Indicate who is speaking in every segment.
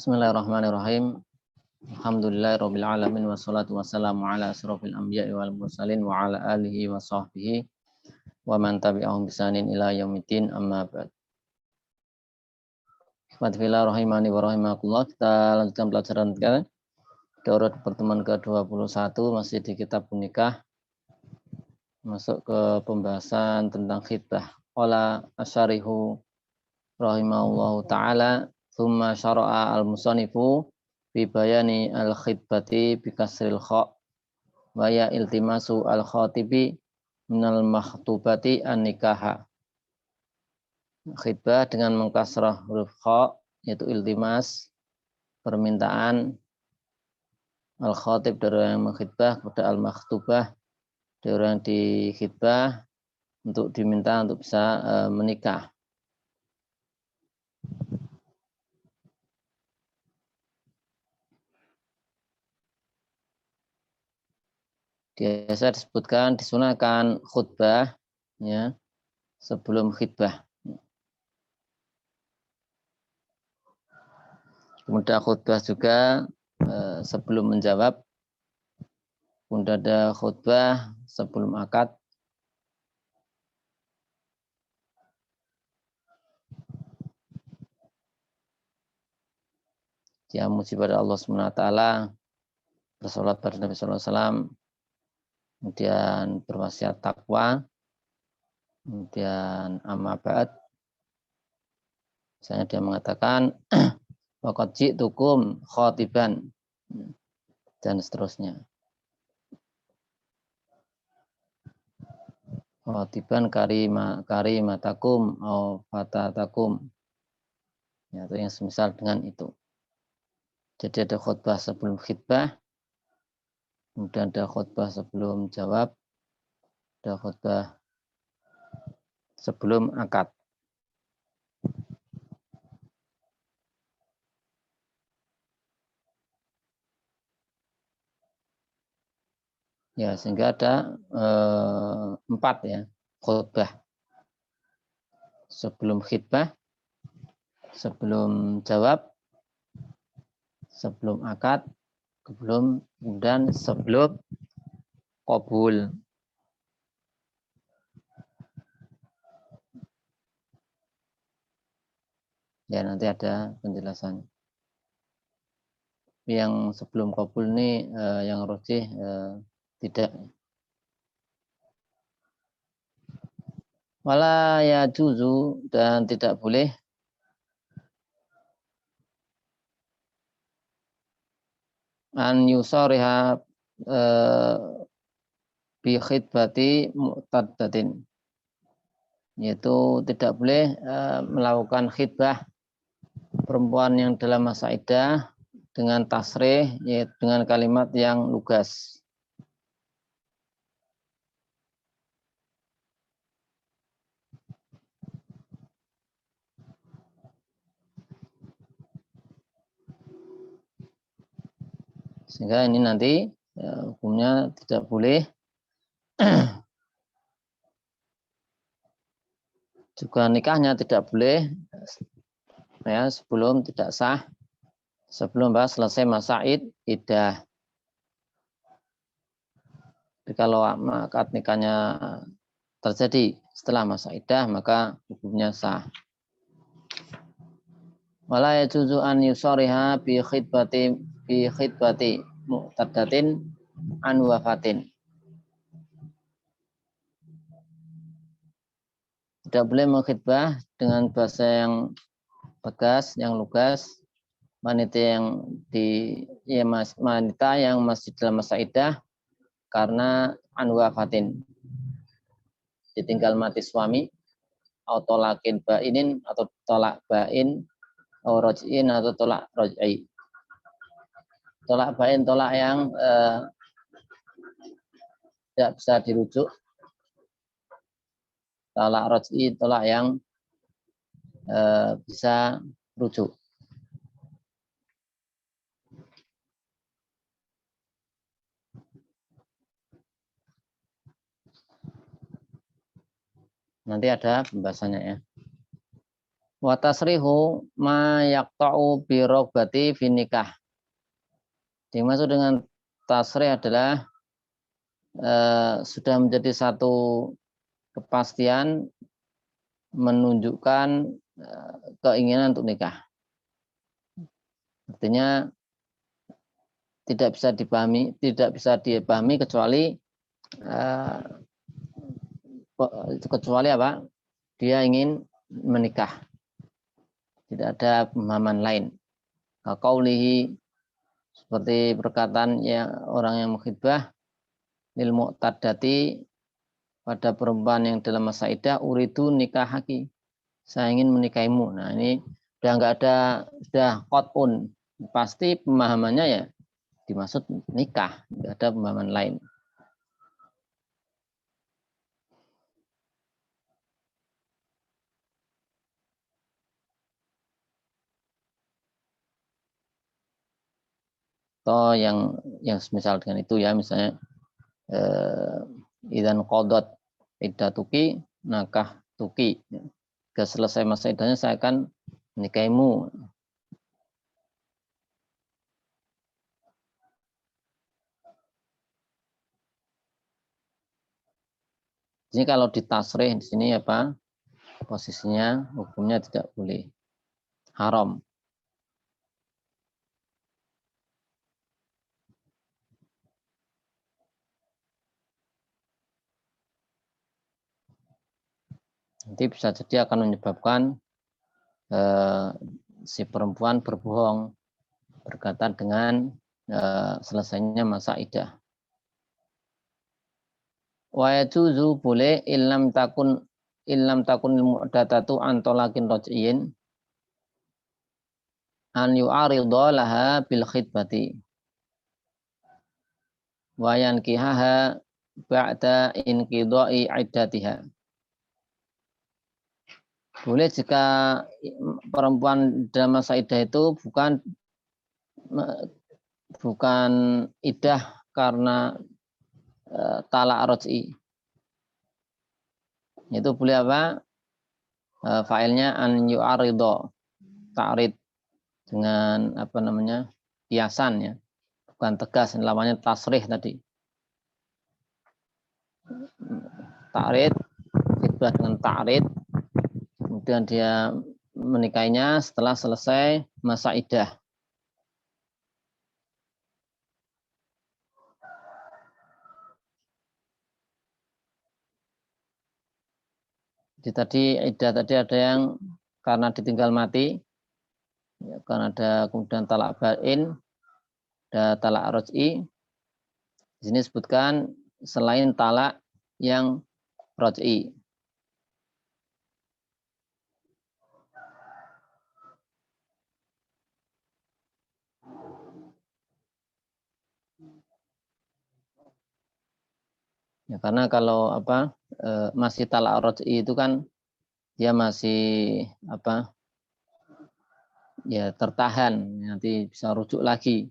Speaker 1: Bismillahirrahmanirrahim. Alhamdulillahirabbil alamin wassalatu wassalamu ala asrofil anbiya'i wal mursalin wa ala alihi wa sahbihi wa man tabi'ahum bisanin ila yaumiddin amma ba'd. Bismillahirrahmanirrahim rahimani wa rahimakumullah. Kita lanjutkan pelajaran kita. Daurah pertemuan ke-21 masih di kitab nikah. Masuk ke pembahasan tentang khitbah. Qala asyarihu rahimahullahu ta'ala thumma syara'a al-musannifu bi bayani al-khitbati bi kasril kha wa ya iltimasu al-khatibi minal makhtubati an-nikaha. Khitbah dengan mengkasrah huruf kha yaitu iltimas, permintaan al-khatib dari orang yang mengkhitbah kepada al-makhtubah dari orang yang dikhitbah untuk diminta untuk bisa menikah. Biasa disebutkan disunahkan khutbah ya sebelum khitbah. Kemudian khutbah juga sebelum menjawab. Kemudian ada khutbah sebelum akad. Dia muji pada Allah SWT, bersolat pada Nabi SAW, kemudian berwasiat takwa, kemudian amma ba'd. Misalnya dia mengatakan waqad ji'tukum khatiban dan seterusnya. Khatiban karimatakum au fatatakum. Ya, itu yang semisal dengan itu. Jadi ada khutbah sebelum khitbah, kemudian ada khutbah sebelum jawab, ada khutbah sebelum akad. Ya, sehingga ada 4 ya khutbah. Sebelum khitbah, sebelum jawab, sebelum akad, kemudian sebelum qabul. Ya, nanti ada penjelasan. Yang sebelum qabul ini yang rajih tidak. Wala ya juzu, dan tidak boleh an yusariha bi khitbati mu'taddatin, yaitu tidak boleh melakukan khitbah perempuan yang dalam masa iddah dengan tasrih, yaitu dengan kalimat yang lugas. Sehingga ini nanti hukumnya tidak boleh. Juga nikahnya tidak boleh ya sebelum tidak sah, sebelum selesai masa iddah. Jadi kalau akad nikahnya terjadi setelah masa iddah, maka hukumnya sah. Wala yajuzu an yusariha bi khitbati mu'taddatin an wafatin. Tidak boleh mengkhitbah dengan bahasa yang tegas, yang lugas, wanita yang masih dalam masa iddah karena an wafatin, ditinggal mati suami, atau tolakin bainin, atau tolak bain, atau roj'in, atau tolak roj'i. Tolak bain, tolak yang tidak bisa dirujuk. Tolak roj'i, tolak yang bisa rujuk. Nanti ada pembahasannya ya. Wa tasrihu ma yaqta'u bi ragbati fi nikah. Dimaksud dengan tasrih adalah sudah menjadi satu kepastian menunjukkan keinginan untuk nikah. Artinya tidak bisa dipahami kecuali apa? Dia ingin menikah. Tidak ada pemahaman lain. Qaulihi, seperti perkataan orang yang mukhidbah, lil mu'taddati, pada perempuan yang dalam masa iddah, uridu nikahaki, saya ingin menikahimu. Nah, ini sudah enggak ada, sudah qat'un, pasti pemahamannya ya dimaksud nikah, enggak ada pemahaman lain. Atau yang semisal dengan itu ya, misalnya idan qadot iddatuki nakah tuki. Jika selesai masa iddahnya saya akan menikahimu. Jadi kalau ditasrih di sini apa? Posisinya hukumnya tidak boleh, haram. Nanti bisa jadi akan menyebabkan si perempuan berbohong berkaitan dengan selesainya masa iddah. Wa yajuzu boleh illam takun mu'datatu an talakin raj'iyin an yu'aridha laha bil khidbati wa yankihaha ba'da inqidha'i iddatiha. Boleh jika perempuan dalam masa iddah itu bukan iddah karena talak raj'i. Itu boleh apa? Failnya an yu'aridha, ta'rid dengan apa namanya? Kiasan ya. Bukan tegas, namanya tasrih tadi. Ta'rid, khidbah dengan ta'rid, kemudian dia menikahinya setelah selesai masa iddah. Jadi tadi iddah tadi ada yang karena ditinggal mati, ya, karena ada kemudian talak bain, ada talak raj'i. Di sini sebutkan selain talak yang raj'i. Ya, karena kalau apa masih talak raj'i itu kan dia masih apa ya tertahan, nanti bisa rujuk lagi.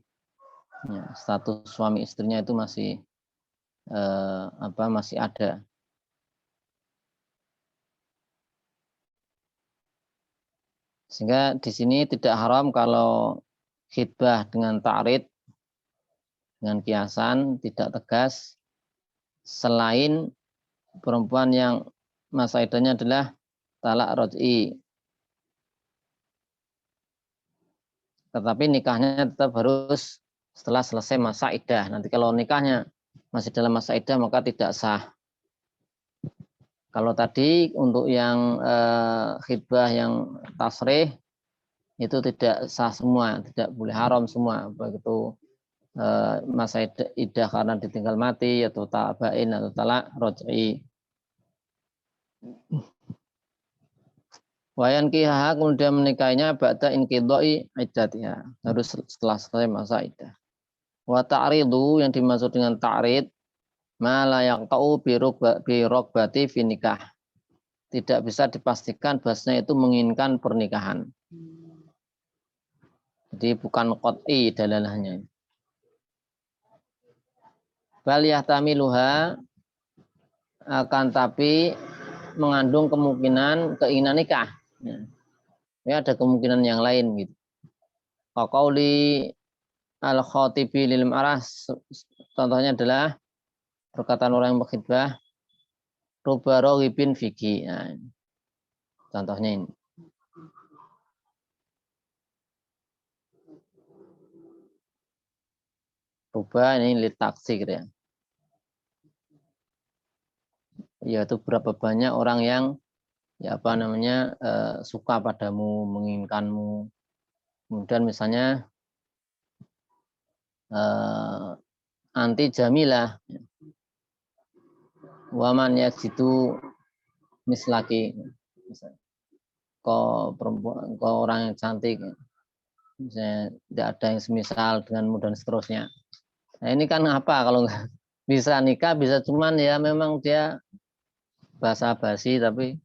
Speaker 1: Ya, status suami istrinya itu masih masih ada. Sehingga di sini tidak haram kalau khidbah dengan ta'rid, dengan kiasan, tidak tegas, selain perempuan yang masa iddahnya adalah talak raj'i. Tetapi nikahnya tetap harus setelah selesai masa iddah. Nanti kalau nikahnya masih dalam masa iddah maka tidak sah. Kalau tadi untuk yang khidbah yang tasrih itu tidak sah semua, tidak boleh haram semua. Begitu masa iddah karena ditinggal mati atau tabain atau talak raj'i. Wayan kihaha kemudian menikahinya ba'da inqidha'i iddatiha, harus setelah selesai masa iddah. Wa ta'ridu yang dimaksud dengan ta'rid ma la yaqta'u bi ragbati fi nikah. Tidak bisa dipastikan bahasanya itu menginginkan pernikahan. Jadi bukan qat'i dalalahnya. Bal yahtamiluha, akan tapi mengandung kemungkinan keinginan nikah. Ya ada kemungkinan yang lain gitu. Qauli al-khatibi lil marah, contohnya adalah perkataan orang yang berkhidbah, ruba raghibin fiki. Nah, contohnya ini. Ruba ini litaksir ya. Yaitu berapa banyak orang yang ya apa namanya suka padamu, menginginkanmu. Kemudian misalnya anti jamilah, waman yajidu mislaki, kau perempuan, kau orang yang cantik, misalnya tidak ada yang semisal denganmu dan seterusnya. Nah ini kan apa kalau nggak bisa nikah, bisa cuman ya memang dia basa-basi tapi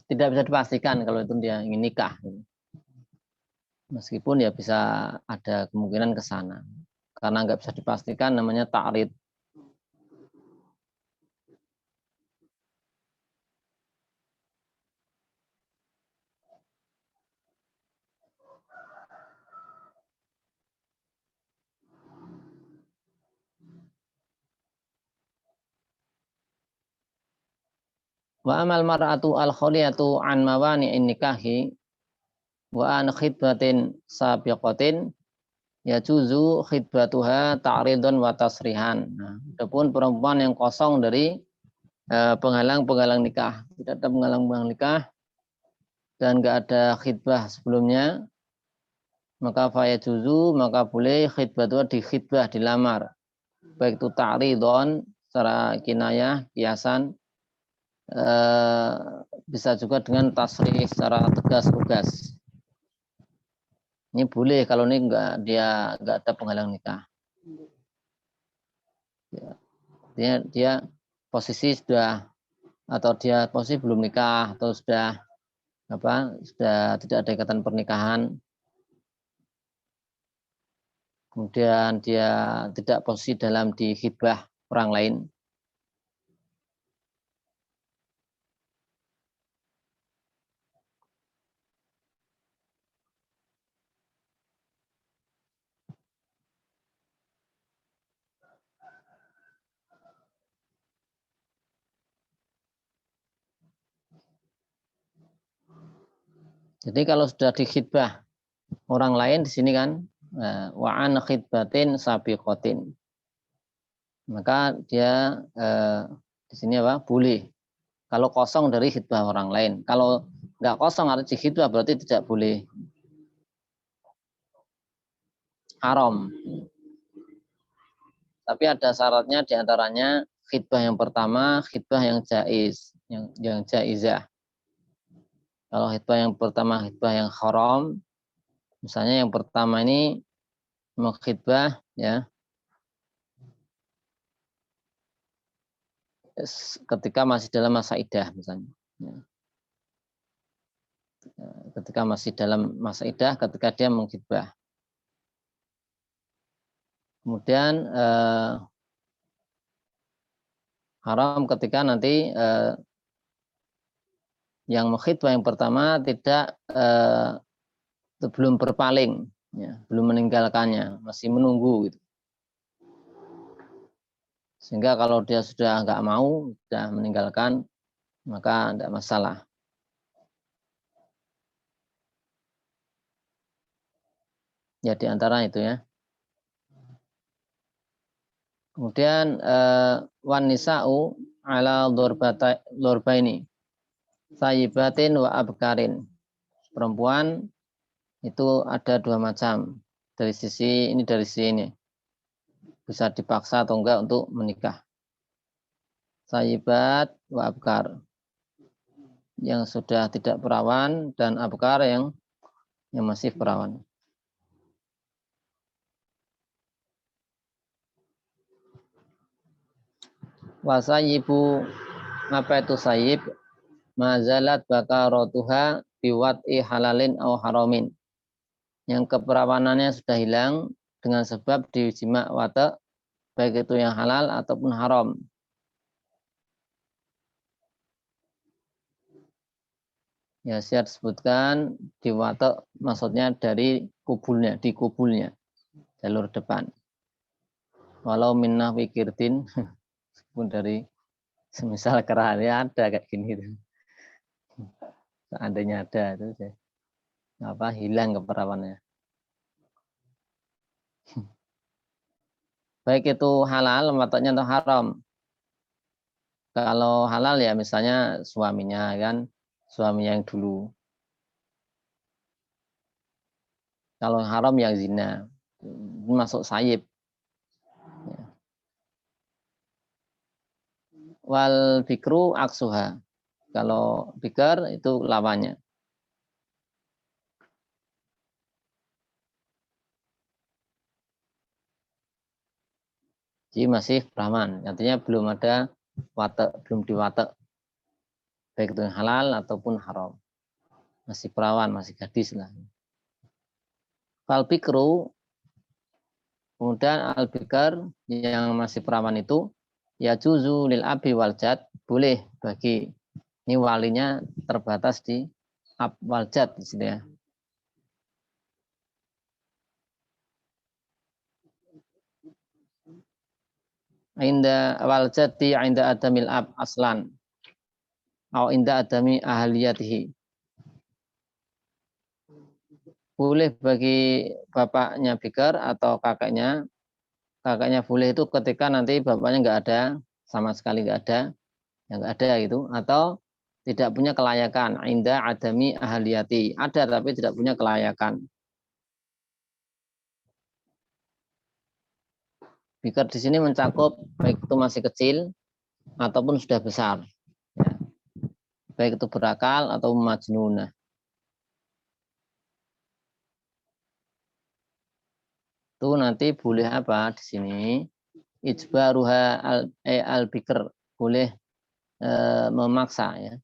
Speaker 1: tidak bisa dipastikan kalau itu dia ingin nikah. Meskipun ya bisa ada kemungkinan ke sana. Karena nggak bisa dipastikan namanya ta'rid. Wa amal mar'atu al-khaliyatu an mawani'in nikahi wa an khidbatin sabiqatin yajuzu khidbatuha ta'ridun wa tasrihan. Nah, adapun perempuan yang kosong dari penghalang-penghalang nikah, tidak ada penghalang-penghalang nikah dan enggak ada khidbah sebelumnya, maka fayajuzu, maka boleh khidbatuha di khidbah, dilamar. Baik itu ta'ridun secara kinayah, kiasan, bisa juga dengan tasrih secara tegas tugas. Ini boleh kalau ini enggak ada penghalang nikah. Ya, dia posisi sudah atau dia posisi belum nikah atau sudah tidak ada ikatan pernikahan. Kemudian dia tidak posisi dalam di khidbah orang lain. Jadi kalau sudah di khidbah orang lain di sini kan wa an khidbatin sabiqatin, maka dia di sini apa? Boleh. Kalau kosong dari khidbah orang lain. Kalau nggak kosong harus di khidbah berarti tidak boleh. Haram. Tapi ada syaratnya diantaranya khidbah yang pertama, khidbah yang jaiz, yang jaizah. Kalau khidbah yang pertama khidbah yang haram, misalnya yang pertama ini mengkhidbah ya ketika masih dalam masa iddah misalnya. Ya. Ketika masih dalam masa iddah, ketika dia mengkhidbah. Kemudian haram ketika nanti yang mengkhidbah yang pertama tidak belum berpaling, ya, belum meninggalkannya, masih menunggu gitu. Sehingga kalau dia sudah nggak mau, sudah meninggalkan, maka tidak masalah. Ya di antara itu ya. Kemudian wan nisa'u ala dzurbaini sayyibatin wa abkarin. Perempuan itu ada dua macam. Dari sisi ini. Bisa dipaksa atau enggak untuk menikah. Sayyibat wa abkar. Yang sudah tidak perawan dan abkar yang masih perawan. Wasayibu, apa itu sayib? Mazalat bakaratuha biwat'i halalin au haramin. Yang keperawanannya sudah hilang dengan sebab dijima wata, baik itu yang halal ataupun haram. Ya, saya disebutkan di watak maksudnya dari kubulnya, di kubulnya, jalur depan. Walau minnah wikirdin pun dari semisal kerahnya ada kayak gini tuh. Seandainya ada itu apa hilang keperawannya. Baik itu halal wataknya atau haram. Kalau halal ya misalnya suaminya kan, suaminya yang dulu. Kalau haram yang zina, masuk sayib. Wal bikru aksuha. Kalau bikar itu lawannya. Jadi masih perawan. Artinya belum ada watak, belum diwatak. Baik itu yang halal ataupun haram. Masih perawan, masih gadis lah. Fal bikru, kemudian al bikar yang masih perawan itu ya juzu lil abi wal jad, boleh bagi ini walinya terbatas di ab wal jad di sini ya. Inda wal jaddi inda adamil ab aslan atau inda adami ahliyatihi. Boleh bagi bapaknya bikar atau kakaknya boleh itu ketika nanti bapaknya nggak ada, sama sekali nggak ada, yang nggak ada gitu, atau tidak punya kelayakan, inda adami ahliyati, ada tapi tidak punya kelayakan. Bikar di sini mencakup baik itu masih kecil ataupun sudah besar, ya. Baik itu berakal atau majnunah. Itu nanti boleh apa di sini? Ijbaruha al bikr, boleh memaksa ya.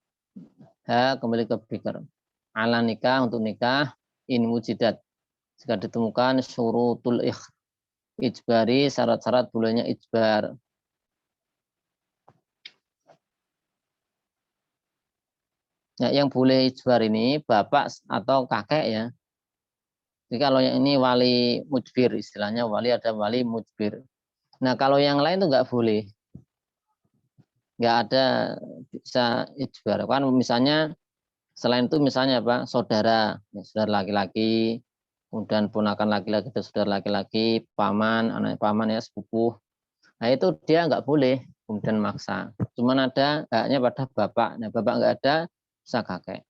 Speaker 1: Ha kembali ke bikr. Ala nikah untuk nikah in wujidat. Jika ditemukan syurutul ijbari, syarat-syarat bolehnya ijbar. Ya, yang boleh ijbar ini bapak atau kakek ya. Jadi kalau yang ini wali mujbir, istilahnya wali ada wali mujbir. Nah kalau yang lain itu nggak boleh, nggak ada bisa ijbar. Kan misalnya selain itu misalnya apa saudara, ya, saudara laki-laki, kemudian ponakan laki-laki itu saudara laki-laki, paman, anak paman ya sepupu. Nah itu dia nggak boleh kemudian maksa. Cuman ada haknya pada bapak. Nah bapak nggak ada bisa kakek.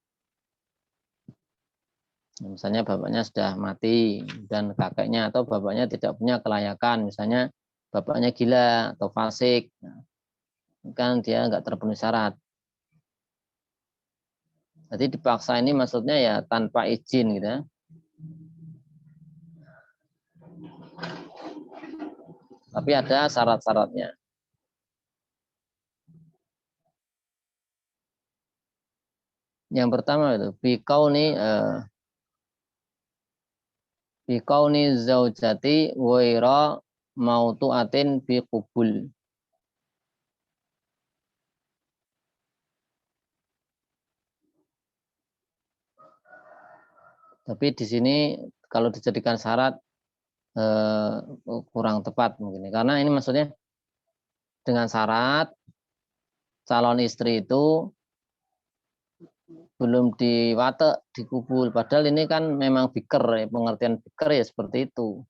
Speaker 1: Misalnya bapaknya sudah mati dan kakeknya atau bapaknya tidak punya kelayakan, misalnya bapaknya gila atau fasik, kan dia nggak terpenuhi syarat. Jadi dipaksa ini maksudnya ya tanpa izin gitu ya. Tapi ada syarat-syaratnya. Yang pertama itu bikauni zaujati waira mautuatin bi kubul. Tapi di sini kalau dijadikan syarat kurang tepat mungkin. Karena ini maksudnya dengan syarat calon istri itu belum diwatek, dikubul. Padahal ini kan memang biker, ya, pengertian biker ya seperti itu.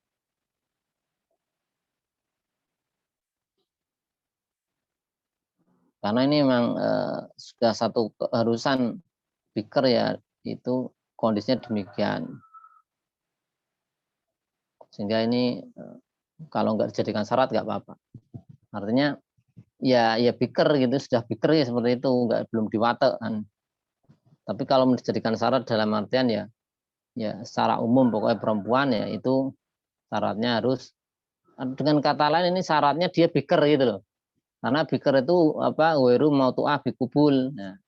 Speaker 1: Karena ini memang sudah satu keharusan biker ya, itu kondisinya demikian. Sehingga ini kalau nggak dijadikan syarat nggak apa-apa. Artinya ya biker gitu, sudah biker ya seperti itu, nggak belum diwatek kan. Tapi kalau dijadikan syarat dalam artian ya secara umum pokoknya perempuan ya itu syaratnya harus, dengan kata lain ini syaratnya dia biker gitu loh. Karena biker itu apa weru mau tuah bikubul. Nah,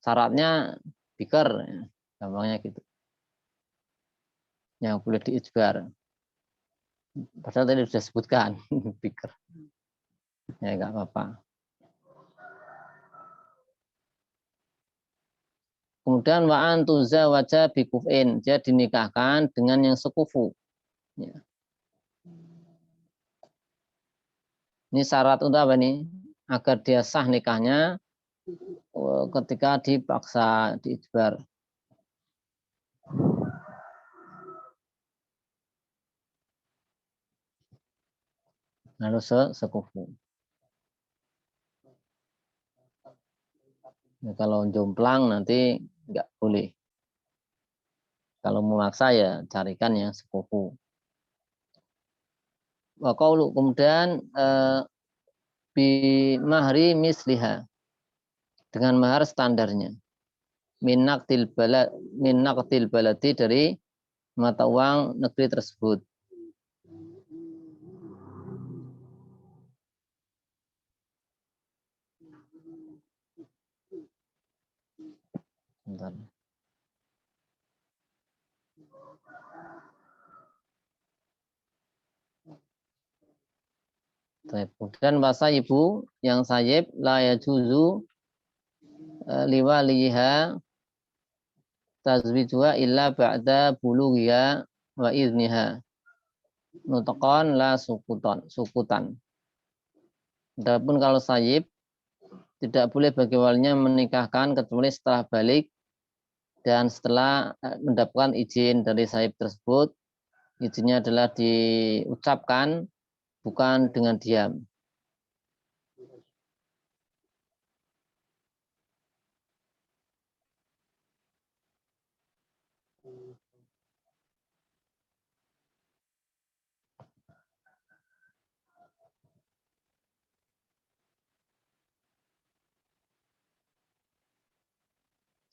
Speaker 1: syaratnya biker, ya. Gampangnya gitu. Yang boleh diijbar. Padahal tadi sudah sebutkan biker. Ya nggak apa-apa. Kemudian wa antuza wajah bikufin, dia dinikahkan dengan yang sekufu. Ya. Ini syarat untuk apa nih? Agar dia sah nikahnya ketika dipaksa, diijbar. Lalu sekufu. Ya, kalau jomplang nanti nggak boleh. Kalau memaksa ya carikan yang sekufu. Waqaulu, kemudian bi mahri misliha, dengan mahar standarnya. Minaktil baladi, dari mata uang negeri tersebut. Bentar. Dan wasa ibu yang sayib la yajuzu liwaliha tazwijuha illa ba'da bulughiha wa izniha nutaqan la sukutan. Adapun kalau sayib, tidak boleh bagi walinya menikahkan kecuali setelah balik dan setelah mendapatkan izin dari sayib tersebut. Izinnya adalah diucapkan, bukan dengan diam.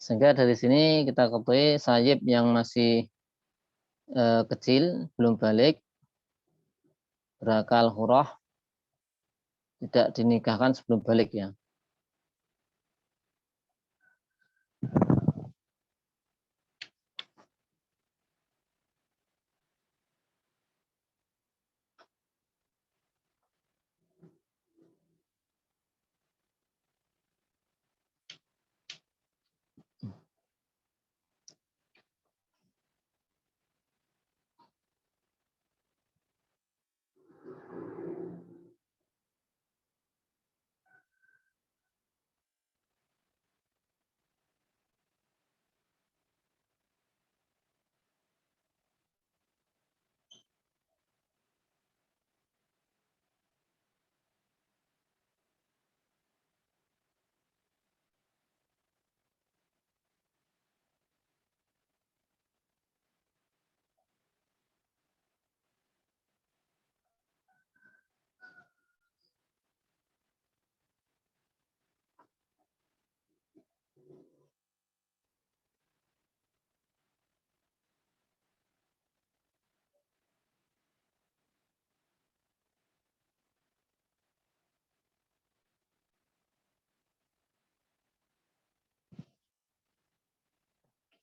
Speaker 1: Sehingga dari sini kita ketahui sayib yang masih kecil, belum balik, berakal hurah, tidak dinikahkan sebelum balik ya.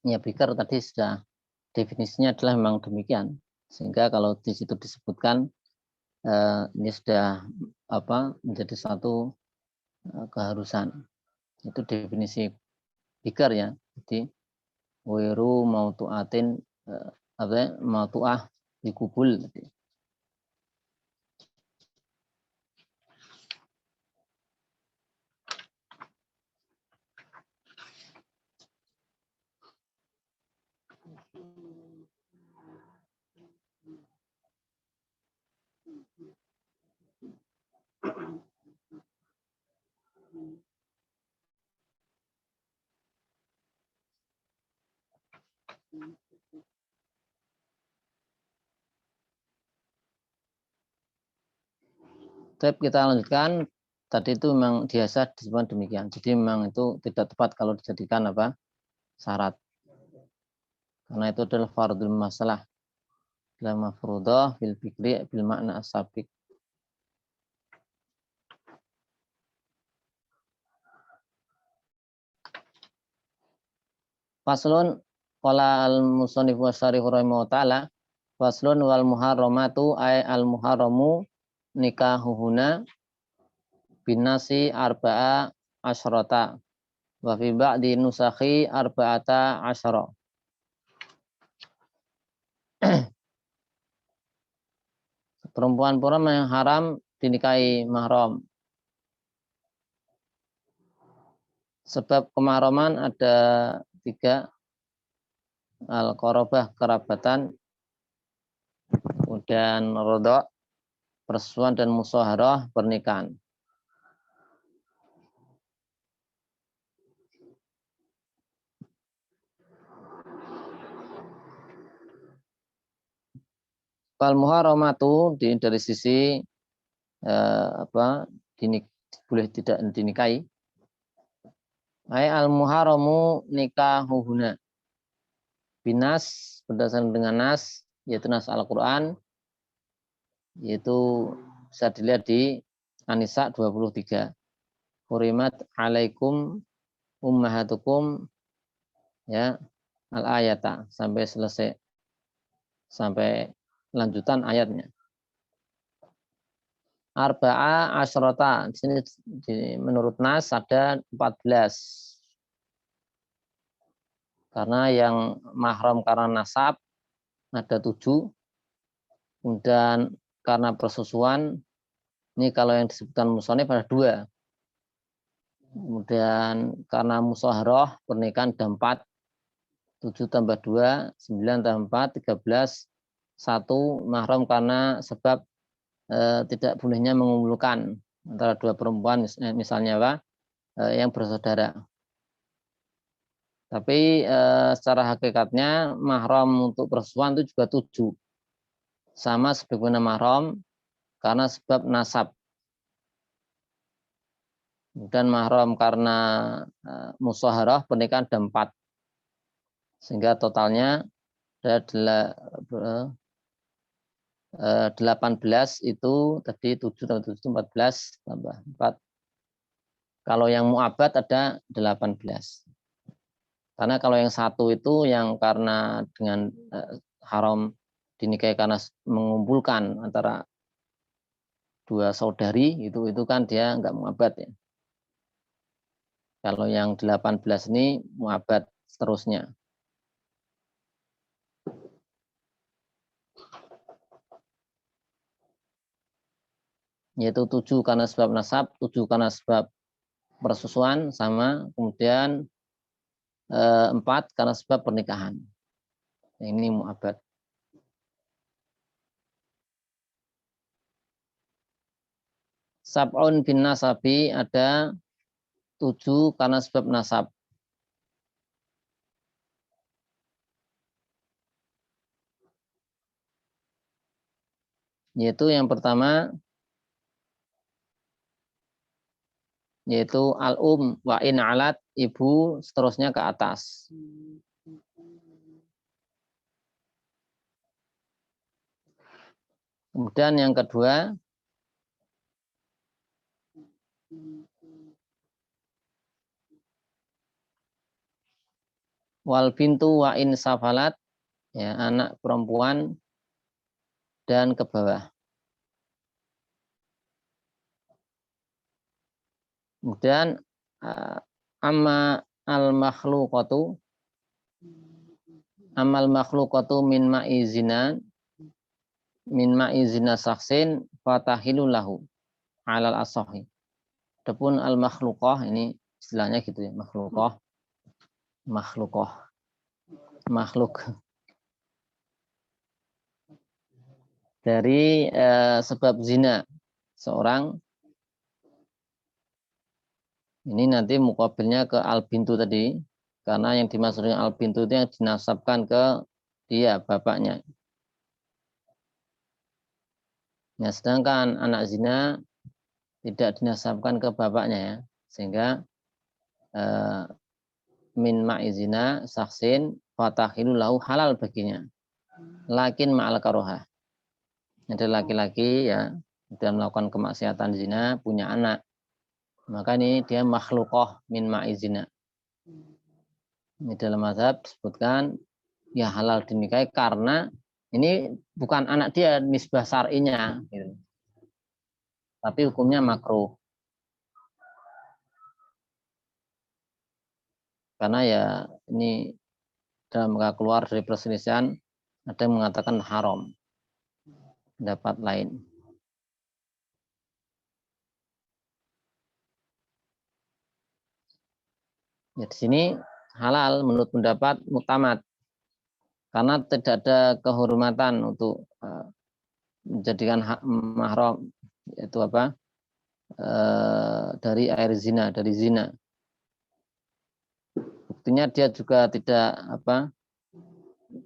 Speaker 1: Ya, bikar tadi sudah definisinya adalah memang demikian. Sehingga kalau di situ disebutkan ini sudah menjadi satu keharusan. Itu definisi bikar ya. Jadi wiru mautuatin mautuah dikubul. Tapi kita lanjutkan, tadi itu memang biasa disebut demikian. Jadi memang itu tidak tepat kalau dijadikan syarat. Karena itu adalah fardul masalah. La mafrudah bil fikri bil makna as-sabiq. Faslun qala al-musannif wa syarih rahimahu ta'ala, faslun wal muharramatu ay al muharramu nikahuhuna binasi arba'a asyrata. Wa fi ba'di nusakhi arba'ata asyara. Perempuan-perempuan yang haram dinikahi mahram. Sebab kemahraman ada 3. Al-qarabah, kerabatan, kemudian rodok, persusuan, dan musyaharah, pernikahan. Fal muharramatu dari sisi boleh tidak dinikahi. Ai al muharramu nikahuhuna. Binas berdasarkan dengan nas, yaitu nas Al-Qur'an, yaitu bisa dilihat di An-Nisa 23. Hurimat alaikum ummahatukum, ya, al-ayata, sampai selesai, sampai lanjutan ayatnya. Arba'a asyrata, di sini menurut nas ada 14. Karena yang mahram karena nasab ada 7. Kemudian karena persusuan, ini kalau yang disebutkan musonif ada 2. Kemudian karena musyaharah, pernikahan ada 4. 7 tambah 2, 9 tambah 4, 13. 1 mahram karena sebab tidak bolehnya mengumpulkan antara 2 perempuan, misalnya yang bersaudara. Tapi secara hakikatnya mahram untuk persusuan itu juga 7. Sama sebagaimana mahram karena sebab nasab. Dan mahram karena musyaharah, pernikahan ada 4. Sehingga totalnya ada 18 itu tadi 7 tambah 7 14 tambah 4. Kalau yang mu'abad ada 18. Karena kalau yang 1 itu yang karena dengan haram dinikahi karena mengumpulkan antara 2 saudari, itu kan dia enggak mu'abad ya. Kalau yang 18 ini mu'abad seterusnya. Yaitu 7 karena sebab nasab, 7 karena sebab persusuan, sama, kemudian 4 karena sebab pernikahan. Ini mu'abad. Sab'un bin nasabi ada 7 karena sebab nasab. Yaitu yang pertama, yaitu al-um wa in alat, ibu, seterusnya ke atas. Kemudian yang kedua, wal bintu wa in safalat, ya, anak perempuan dan ke bawah. Kemudian amma al-makhluqatu, amal makhluqatu min ma'izina saksin fatahilu lahu alal asahi. Adapun al-makhluqah, ini istilahnya gitu ya, makhluk dari sebab zina seorang. Ini nanti mukabilnya ke al-bintu tadi, karena yang dimaksud dengan al-bintu itu yang dinasabkan ke dia, bapaknya. Nah, sedangkan anak zina tidak dinasabkan ke bapaknya ya, sehingga min ma'izina saksin fatahilu lahu, halal baginya. Lakin ma'al karohah. Ada laki-laki ya, sudah melakukan kemaksiatan zina, punya anak. Maka ini dia makhlukoh min ma'izina. Ini dalam mazhab disebutkan ya halal dinikahi karena ini bukan anak dia nisbah syar'inya, gitu. Tapi hukumnya makruh. Karena ya ini dalam keluar dari perselisihan ada yang mengatakan haram, pendapat lain. Ya, di sini halal menurut pendapat muktamad karena tidak ada kehormatan untuk menjadikan mahram, yaitu apa, dari air zina, dari zina. Buktinya dia juga tidak apa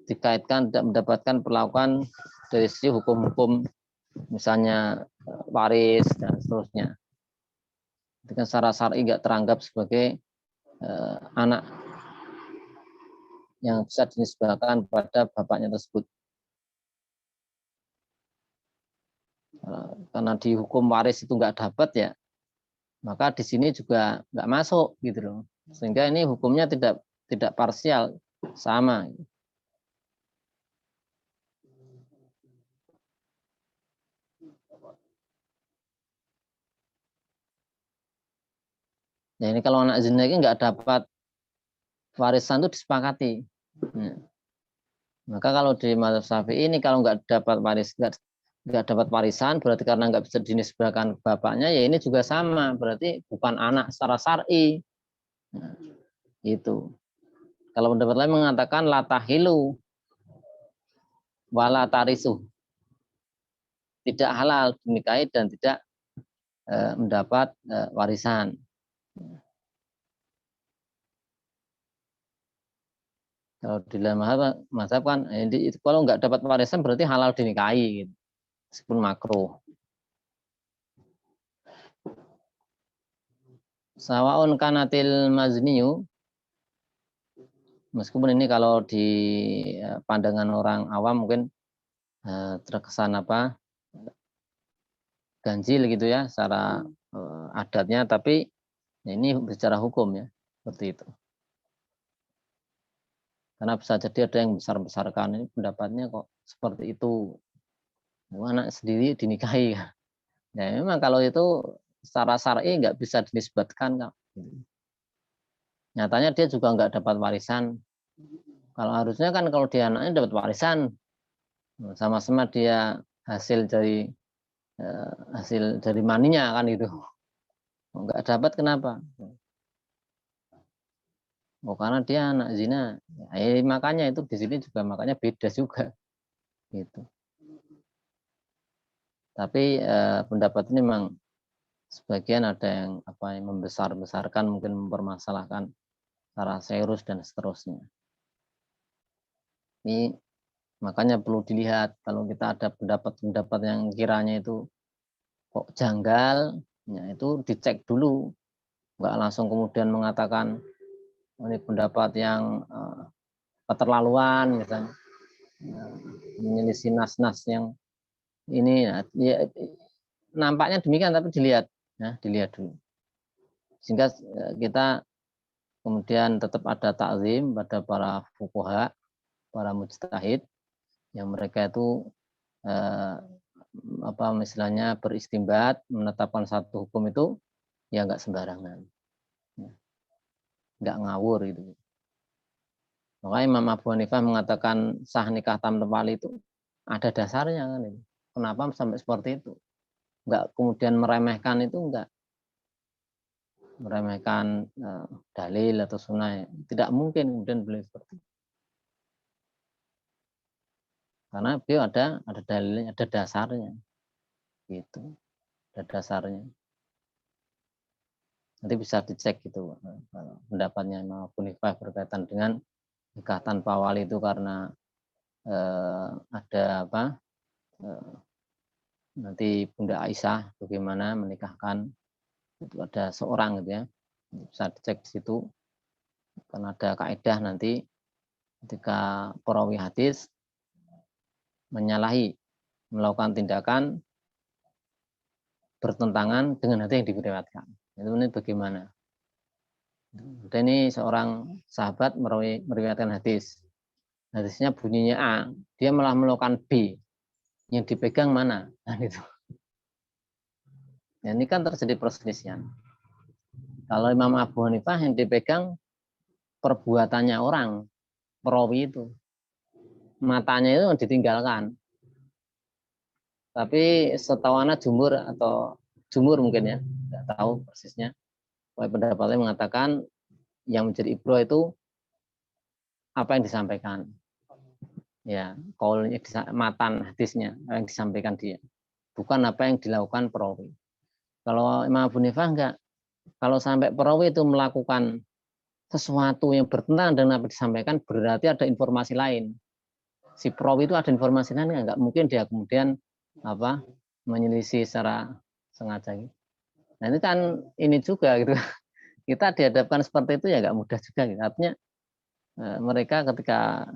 Speaker 1: dikaitkan, tidak mendapatkan perlakuan dari sisi hukum-hukum misalnya waris dan seterusnya. Dengan secara syar'i nggak teranggap sebagai anak yang bisa dinisbahkan pada bapaknya tersebut. Karena di hukum waris itu nggak dapat ya, maka di sini juga nggak masuk gitu loh. Sehingga ini hukumnya tidak parsial, sama. Nah ini kalau anak zina ini nggak dapat warisan itu disepakati. Nah, maka kalau di mazhab Syafi'i ini kalau nggak dapat nggak dapat warisan berarti karena nggak bisa dinisbahkan bapaknya, ya ini juga sama, berarti bukan anak secara syar'i. Nah, itu. Kalau pendapat lain mengatakan la tahilu wala tarisu, tidak halal dinikahi dan tidak mendapat warisan. Kalau di dalam mazhab kan kalau nggak dapat warisan berarti halal dinikahi, gitu. Meskipun makruh. Sawaun kanatil mazniyu, meskipun ini kalau di pandangan orang awam mungkin terkesan apa ganjil gitu ya secara adatnya, tapi ini bicara hukum ya seperti itu. Karena bisa jadi ada yang besar-besarkan ini pendapatnya kok seperti itu, anak sendiri dinikahi. Ya memang kalau itu secara syar'i nggak bisa dinisbatkan. Nyatanya dia juga nggak dapat warisan. Kalau harusnya kan kalau dia anaknya dapat warisan, sama-sama dia hasil dari maninya kan itu. Nggak dapat kenapa? Oh karena dia anak zina. Makanya itu di sini juga makanya beda juga gitu. Tapi pendapat ini memang sebagian ada yang membesar-besarkan, mungkin mempermasalahkan secara serius dan seterusnya. Ini makanya perlu dilihat kalau kita ada pendapat-pendapat yang kiranya itu kok janggal, ya itu dicek dulu, nggak langsung kemudian mengatakan ini pendapat yang keterlaluan misalnya, menyelisih nas-nas yang ini ya, nampaknya demikian tapi dilihat dulu sehingga kita kemudian tetap ada takzim pada para fuqaha, para mujtahid yang mereka itu misalnya beristimbat menetapkan satu hukum itu ya nggak sembarangan, nggak ngawur gitu. Makanya Imam Abu Hanifah mengatakan sah nikah tamam wali itu ada dasarnya kan itu. Kenapa sampai seperti itu? Nggak kemudian meremehkan itu, nggak meremehkan dalil atau sunnah. Tidak mungkin kemudian beliau seperti itu. Karena beliau ada dalilnya, ada dasarnya. Gitu. Ada dasarnya. Nanti bisa dicek gitu pendapatnya Imam Abu Hanifah berkaitan dengan nikah tanpa wali itu karena ada nanti Bunda Aisyah bagaimana menikahkan itu ada seorang gitu ya, bisa dicek di situ karena ada kaidah nanti ketika perawi hadis menyalahi melakukan tindakan bertentangan dengan hadis yang diriwayatkan, itu ini bagaimana. Dan ini seorang sahabat meriwayatkan hadisnya bunyinya A, dia malah melakukan B, yang dipegang mana? Nah, itu. Ya, ini kan terjadi perselisihan. Kalau Imam Abu Hanifah yang dipegang perbuatannya orang, perawi itu. Matanya itu ditinggalkan. Tapi setahu anak jumhur atau jumhur mungkin ya, tidak tahu persisnya. Pendapatnya mengatakan yang menjadi ibroh itu apa yang disampaikan. Ya, kaulnya matan hadisnya yang disampaikan dia. Bukan apa yang dilakukan perawi. Kalau Imam Abu Hanifah enggak. Kalau sampai perawi itu melakukan sesuatu yang bertentangan dengan apa yang disampaikan, berarti ada informasi lain. Si perawi itu ada informasi lain, enggak mungkin dia kemudian menyelisih secara sengaja. Nah ini kan ini juga gitu. Kita dihadapkan seperti itu ya enggak mudah juga. Gitu. Artinya mereka ketika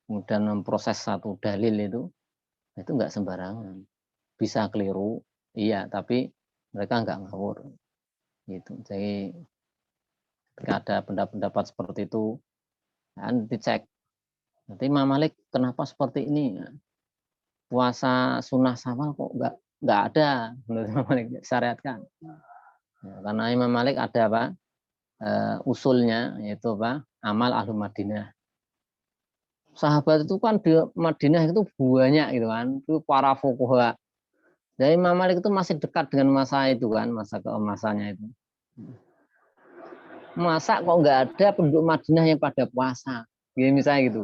Speaker 1: kemudian memproses satu dalil itu enggak sembarangan. Bisa keliru, iya, tapi mereka enggak ngawur. Gitu. Jadi ketika ada pendapat seperti itu, kan dicek. Nanti Imam Malik kenapa seperti ini? Puasa sunnah Syawal kok enggak ada menurut Imam Malik syariatkan. Ya, karena Imam Malik ada usulnya yaitu amal ahlu Madinah. Sahabat itu kan di Madinah itu banyak gitu kan, itu para fuqaha. Jadi Imam Malik itu masih dekat dengan masa itu kan, masa keemasannya itu. Masa kok nggak ada penduduk Madinah yang pada puasa, gitu, misalnya gitu.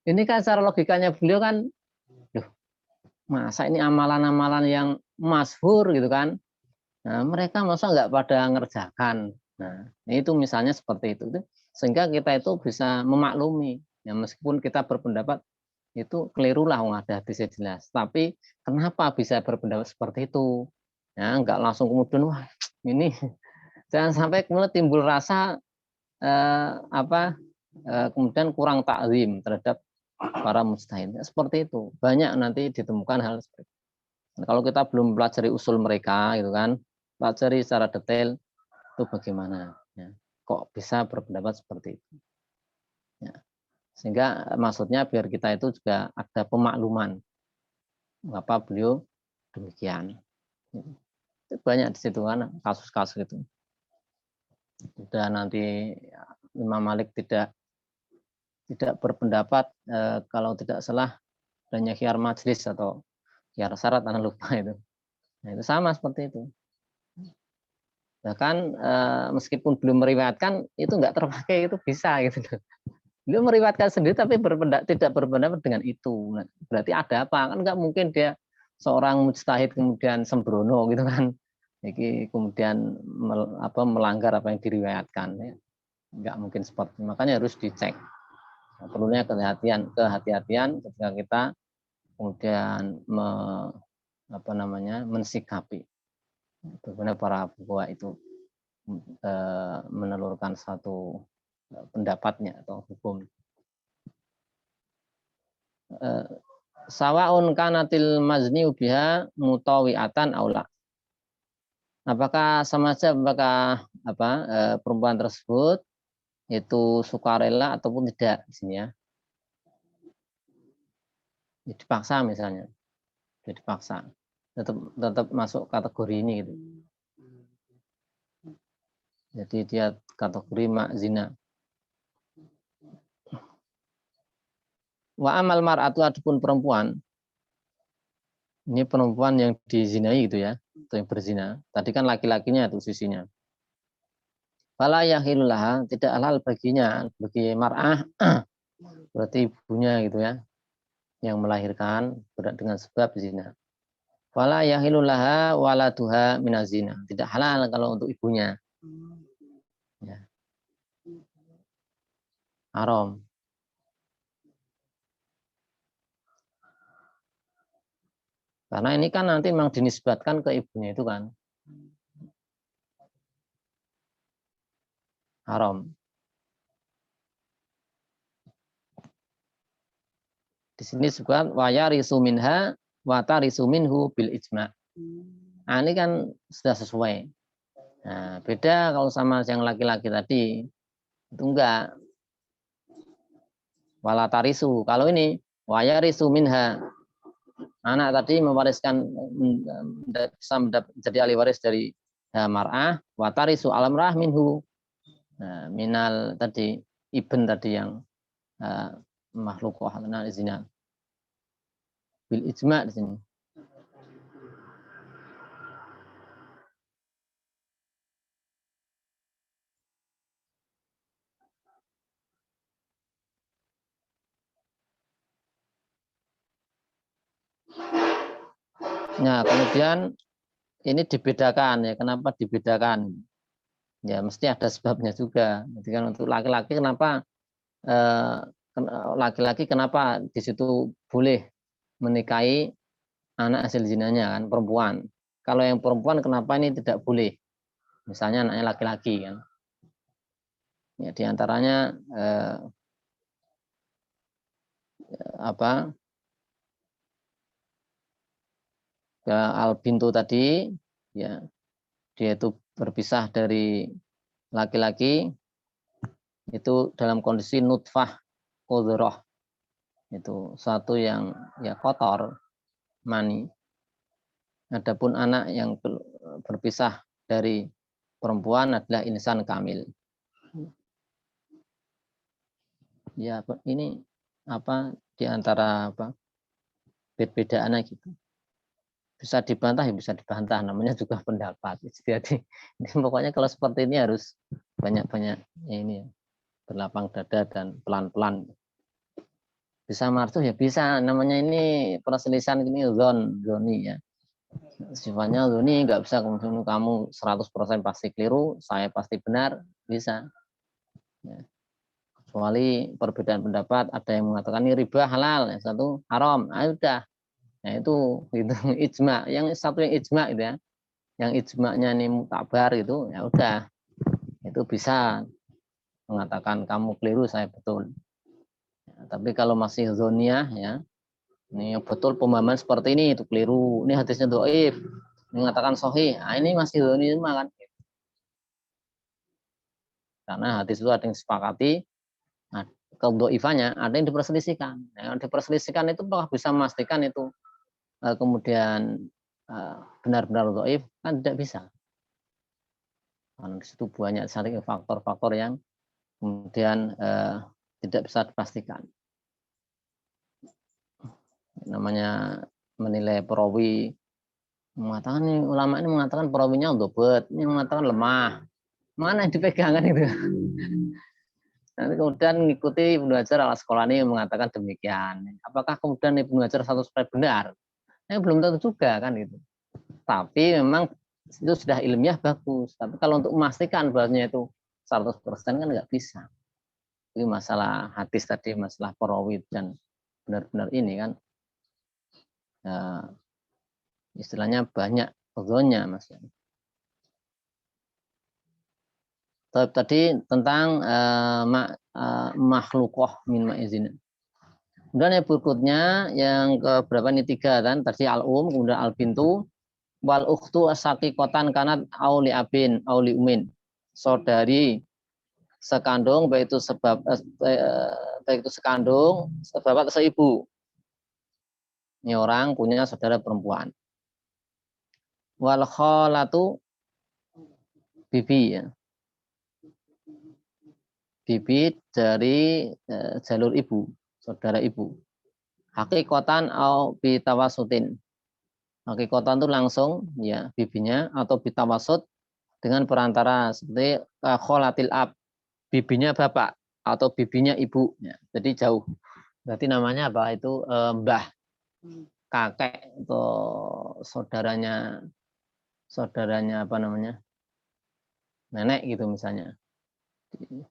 Speaker 1: Ini kan secara logikanya beliau kan, masa ini amalan-amalan yang masyhur gitu kan. Nah, mereka masa nggak pada ngerjakan. Nah, itu misalnya seperti itu. Sehingga kita itu bisa memaklumi. Ya, meskipun kita berpendapat itu keliru lah, ada hadisnya jelas. Tapi kenapa bisa berpendapat seperti itu? Ya, nggak langsung kemudian, wah ini jangan sampai kemudian timbul rasa kemudian kurang takzim terhadap para mujtahid. Seperti itu. Banyak nanti ditemukan hal seperti itu. Nah, kalau kita belum pelajari usul mereka, gitu kan, pelajari secara detail itu bagaimana. Ya. Kok bisa berpendapat seperti itu. Ya. Sehingga maksudnya biar kita itu juga ada pemakluman mengapa beliau demikian. Itu banyak di situ kan kasus-kasus itu. Sudah nanti Imam Malik tidak berpendapat kalau tidak salah adanya khiyar majlis atau khiyar syarat, anda lupa itu. Nah, itu sama seperti itu. Bahkan meskipun belum meriwayatkan itu nggak terpakai, itu bisa gitu. Beliau meriwayatkan sendiri tapi tidak berpendapat dengan itu. Nah, berarti ada apa? Kan nggak mungkin dia seorang mujtahid kemudian sembrono gitu kan. Jadi kemudian melanggar apa yang diriwayatkan. Ya. Nggak mungkin seperti itu. Makanya harus dicek. Nah, perlunya kehati-hatian ketika kita kemudian mensikapi. Bagaimana para fuqaha itu menelurkan satu pendapatnya atau hukum. Sawaun kanatil mazni biha mutawiatan aula. Apakah sama saja apakah perempuan tersebut itu sukarela ataupun tidak di sini ya. Dipaksa misalnya. Dipaksa. Tetap masuk kategori ini gitu. Jadi dia kategori mak zina. Wa amal mar'atu adapun perempuan, ini perempuan yang dizinai gitu ya, atau yang berzina. Tadi kan laki-lakinya itu sisinya. Fala yahilullah, tidak halal baginya, bagi mar'ah, berarti ibunya gitu ya, yang melahirkan dengan sebab zina. Fala yahilullah waladuha minazina, tidak halal kalau untuk ibunya. Ya. Haram. Karena ini kan nanti memang dinisbatkan ke ibunya itu kan. Haram. Di sini disebutkan wayarisu minha watarisu minhu bil ijma. Nah, ini kan sudah sesuai. Nah, beda kalau sama yang laki-laki tadi. Itu enggak. Walatarisu. Kalau ini wayarisu minha. Anak tadi mewariskan bisa menjadi ahli waris dari mar'ah, watarisu alamrah minhu. Nah, minal tadi ibn tadi yang makhluqah zina bil ijma di sini. Nah, kemudian ini dibedakan ya. Kenapa dibedakan? Ya, mesti ada sebabnya juga. Jadi kan untuk laki-laki kenapa laki-laki kenapa di situ boleh menikahi anak hasil zinanya kan perempuan. Kalau yang perempuan kenapa ini tidak boleh? Misalnya anaknya laki-laki kan. Ya, diantaranya apa? Al bintu tadi ya dia itu berpisah dari laki-laki itu dalam kondisi nutfah qudroh itu satu yang ya kotor mani. Adapun anak yang berpisah dari perempuan adalah insan kamil. Ya ini apa diantara apa beda-bedaannya gitu. Bisa dibantah ya bisa dibantah, namanya juga pendapat. Jadi ini pokoknya kalau seperti ini harus banyak-banyak ya ini ya, berlapang dada dan pelan-pelan. Bisa martuh ya bisa, namanya ini perselisihan ini zoni ya. Sifatnya zoni nggak bisa kemudian kamu 100% pasti keliru, saya pasti benar, bisa. Ya. Kecuali perbedaan pendapat, ada yang mengatakan ini riba halal, yang satu haram, udah. Nah itu ijma, yang satu yang ijma gitu ya. Yang ijma'nya ini mutabar itu ya udah itu bisa mengatakan kamu keliru saya betul ya, tapi kalau masih zoniyah ya ini yang betul pemahaman seperti ini itu keliru, ini hadisnya dhaif mengatakan sahih, nah, ini masih zoniyah kan karena hadis itu ada yang disepakati. Nah, kedhaifannya ada yang diperselisihkan. Nah, yang diperselisihkan itu apakah bisa memastikan itu kemudian benar-benar dhaif kan tidak bisa. Karena di situ banyak sekali faktor-faktor yang kemudian tidak bisa dipastikan. Namanya menilai perawi mengatakan ini ulama ini mengatakan perawinya dobet, ini mengatakan lemah. Mana yang dipegang kan itu? Nanti kemudian mengikuti Ibnu Hajar al Asqalani mengatakan demikian. Apakah kemudian Ibnu Hajar 100% benar? Belum tentu juga kan itu. Tapi memang itu sudah ilmiah bagus. Tapi kalau untuk memastikan bahasanya itu 100% kan nggak bisa. Ini masalah hadis tadi, masalah perawi dan benar-benar ini kan istilahnya banyak zonnya mas. Tadi tentang makhlukoh min ma'izin. Kemudian yang berikutnya yang ke berapa ini 3 kan tadi al-um kemudian al-bintu wal ukhtu asyaqiqatan kanat auli abin auli umin, saudari sekandung baik itu sebab baik itu sekandung sebab atau seibu. Ini orang punya saudara perempuan. Wal khalatu bibi ya. Bibi dari jalur ibu, saudara ibu. Hakikatan au bitawasutin. Hakikatan itu langsung ya bibinya atau bitawasut dengan perantara seperti kholatil ab, bibinya bapak atau bibinya ibu. Ya, jadi jauh. Berarti namanya apa itu mbah, kakek atau saudaranya apa namanya nenek gitu misalnya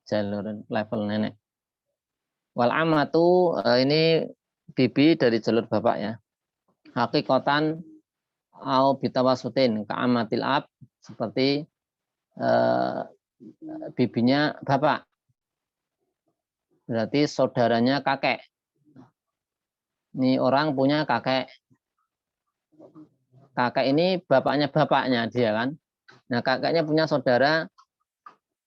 Speaker 1: jalur level nenek. Wal amatu ini bibi dari jalur bapak ya. Hakikatan au bitawasutin ka amatil ab seperti bibinya bapak. Berarti saudaranya kakek. Ini orang punya kakek. Kakek ini bapaknya dia kan. Nah, kakeknya punya saudara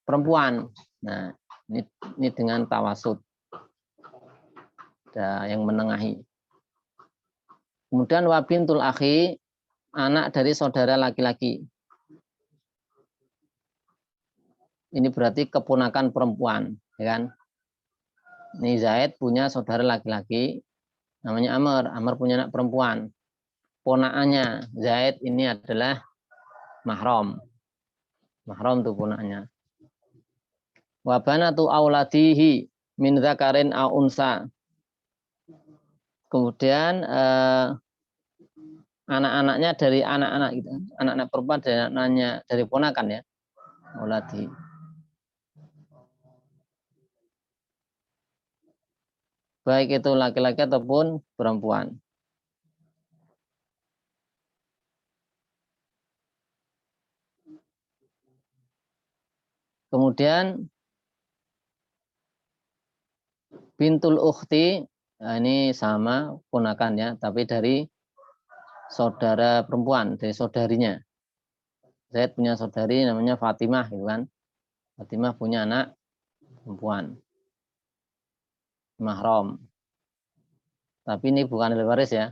Speaker 1: perempuan. Nah, ini dengan tawasud. Ada yang menengahi. Kemudian wabintul akhi, anak dari saudara laki-laki. ini berarti keponakan perempuan, ya kan? Ini Zaid punya saudara laki-laki, namanya Amr. Amr punya anak perempuan. Ponakannya Zaid ini adalah mahram. Mahram itu ponakannya. Wa banatu auladihi min dzakarin au unsa. Kemudian anak-anaknya dari anak-anak gitu. Anak-anak perempuan dari anaknya dari ponakan ya. Auladi. Baik itu laki-laki ataupun perempuan. Kemudian bintul ukhti, nah ini sama ponakannya, tapi dari saudara perempuan, dari saudarinya. Zaid punya saudari namanya Fatimah, gitu kan. Fatimah punya anak perempuan, mahram. Tapi ini bukan ahli waris ya,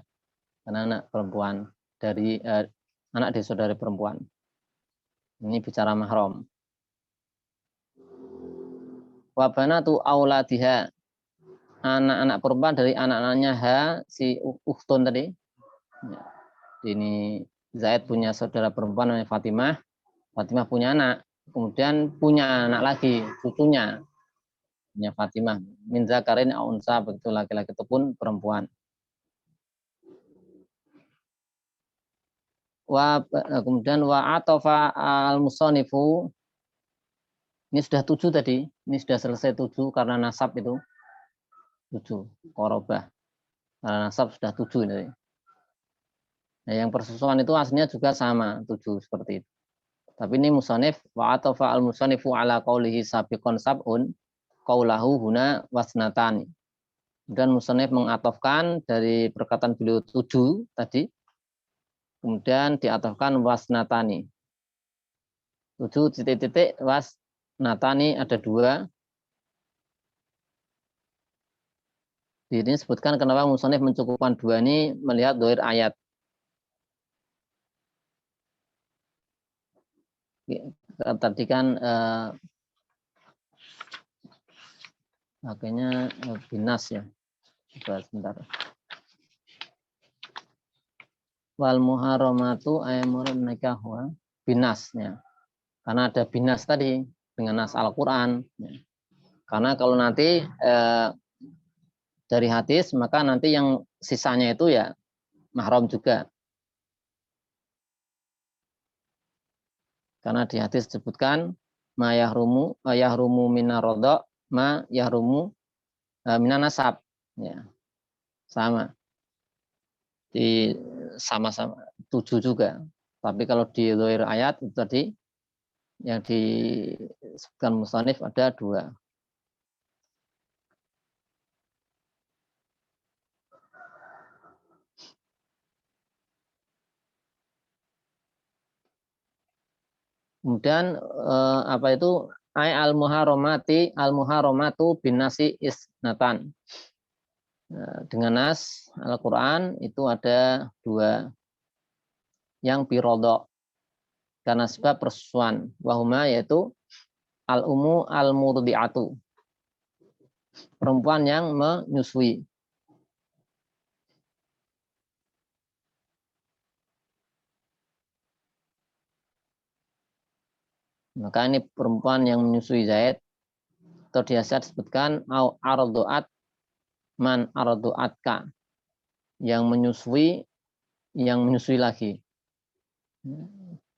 Speaker 1: karena anak perempuan dari anak dari saudari perempuan. Ini bicara mahram. Wabana tu auladiha, anak-anak perempuan dari anak-anaknya si ukhtun tadi. Ini Zaid punya saudara perempuan namanya Fatimah. Fatimah punya anak, kemudian punya anak lagi, cucunya punya Fatimah. Min zakarin au unsa, begitu laki-laki ataupun perempuan. Kemudian wa atofa al musonifu, ini sudah 7 tadi, ini sudah selesai 7 karena nasab itu 7 korobah, karena nasab sudah 7 ini. Nah, yang persusuan itu aslinya juga sama 7 seperti itu. Tapi ini musonif wa atofa al musonifu ala qaulihi sabiqon sab'un qaulahu huna wasnatani. Dan musonif mengatofkan dari perkataan beliau 7 tadi, kemudian diatofkan wasnatani. 7 titik-titik wasnatani ada 2. Di sini sebutkan kenapa musonif mencukupkan 2 ini melihat doir ayat. Tadi kan akhirnya binas ya. Coba sebentar. Wal muharramatu ayyamurun nikahwa binasnya. Karena ada binas tadi dengan nas Al-Qur'an. Karena kalau nanti dari hadis maka nanti yang sisanya itu ya mahram juga. Karena di hadis disebutkan ma yahrumu minarodok ma yahrumu minanasab. Ya, sama. Di sama-sama 7 juga. Tapi kalau di doir ayat itu tadi yang disebutkan musannif ada 2. Kemudian apa itu al muharramatu bin nasi isnatan. Dengan nas Al-Qur'an itu ada 2 yang birodok karena sebab persusuan wahuma yaitu al-umu al-murdi'atu, perempuan yang menyusui. Maka ini perempuan yang menyusui Zaid atau biasa disebutkan au arduat man arduatka, yang menyusui lagi,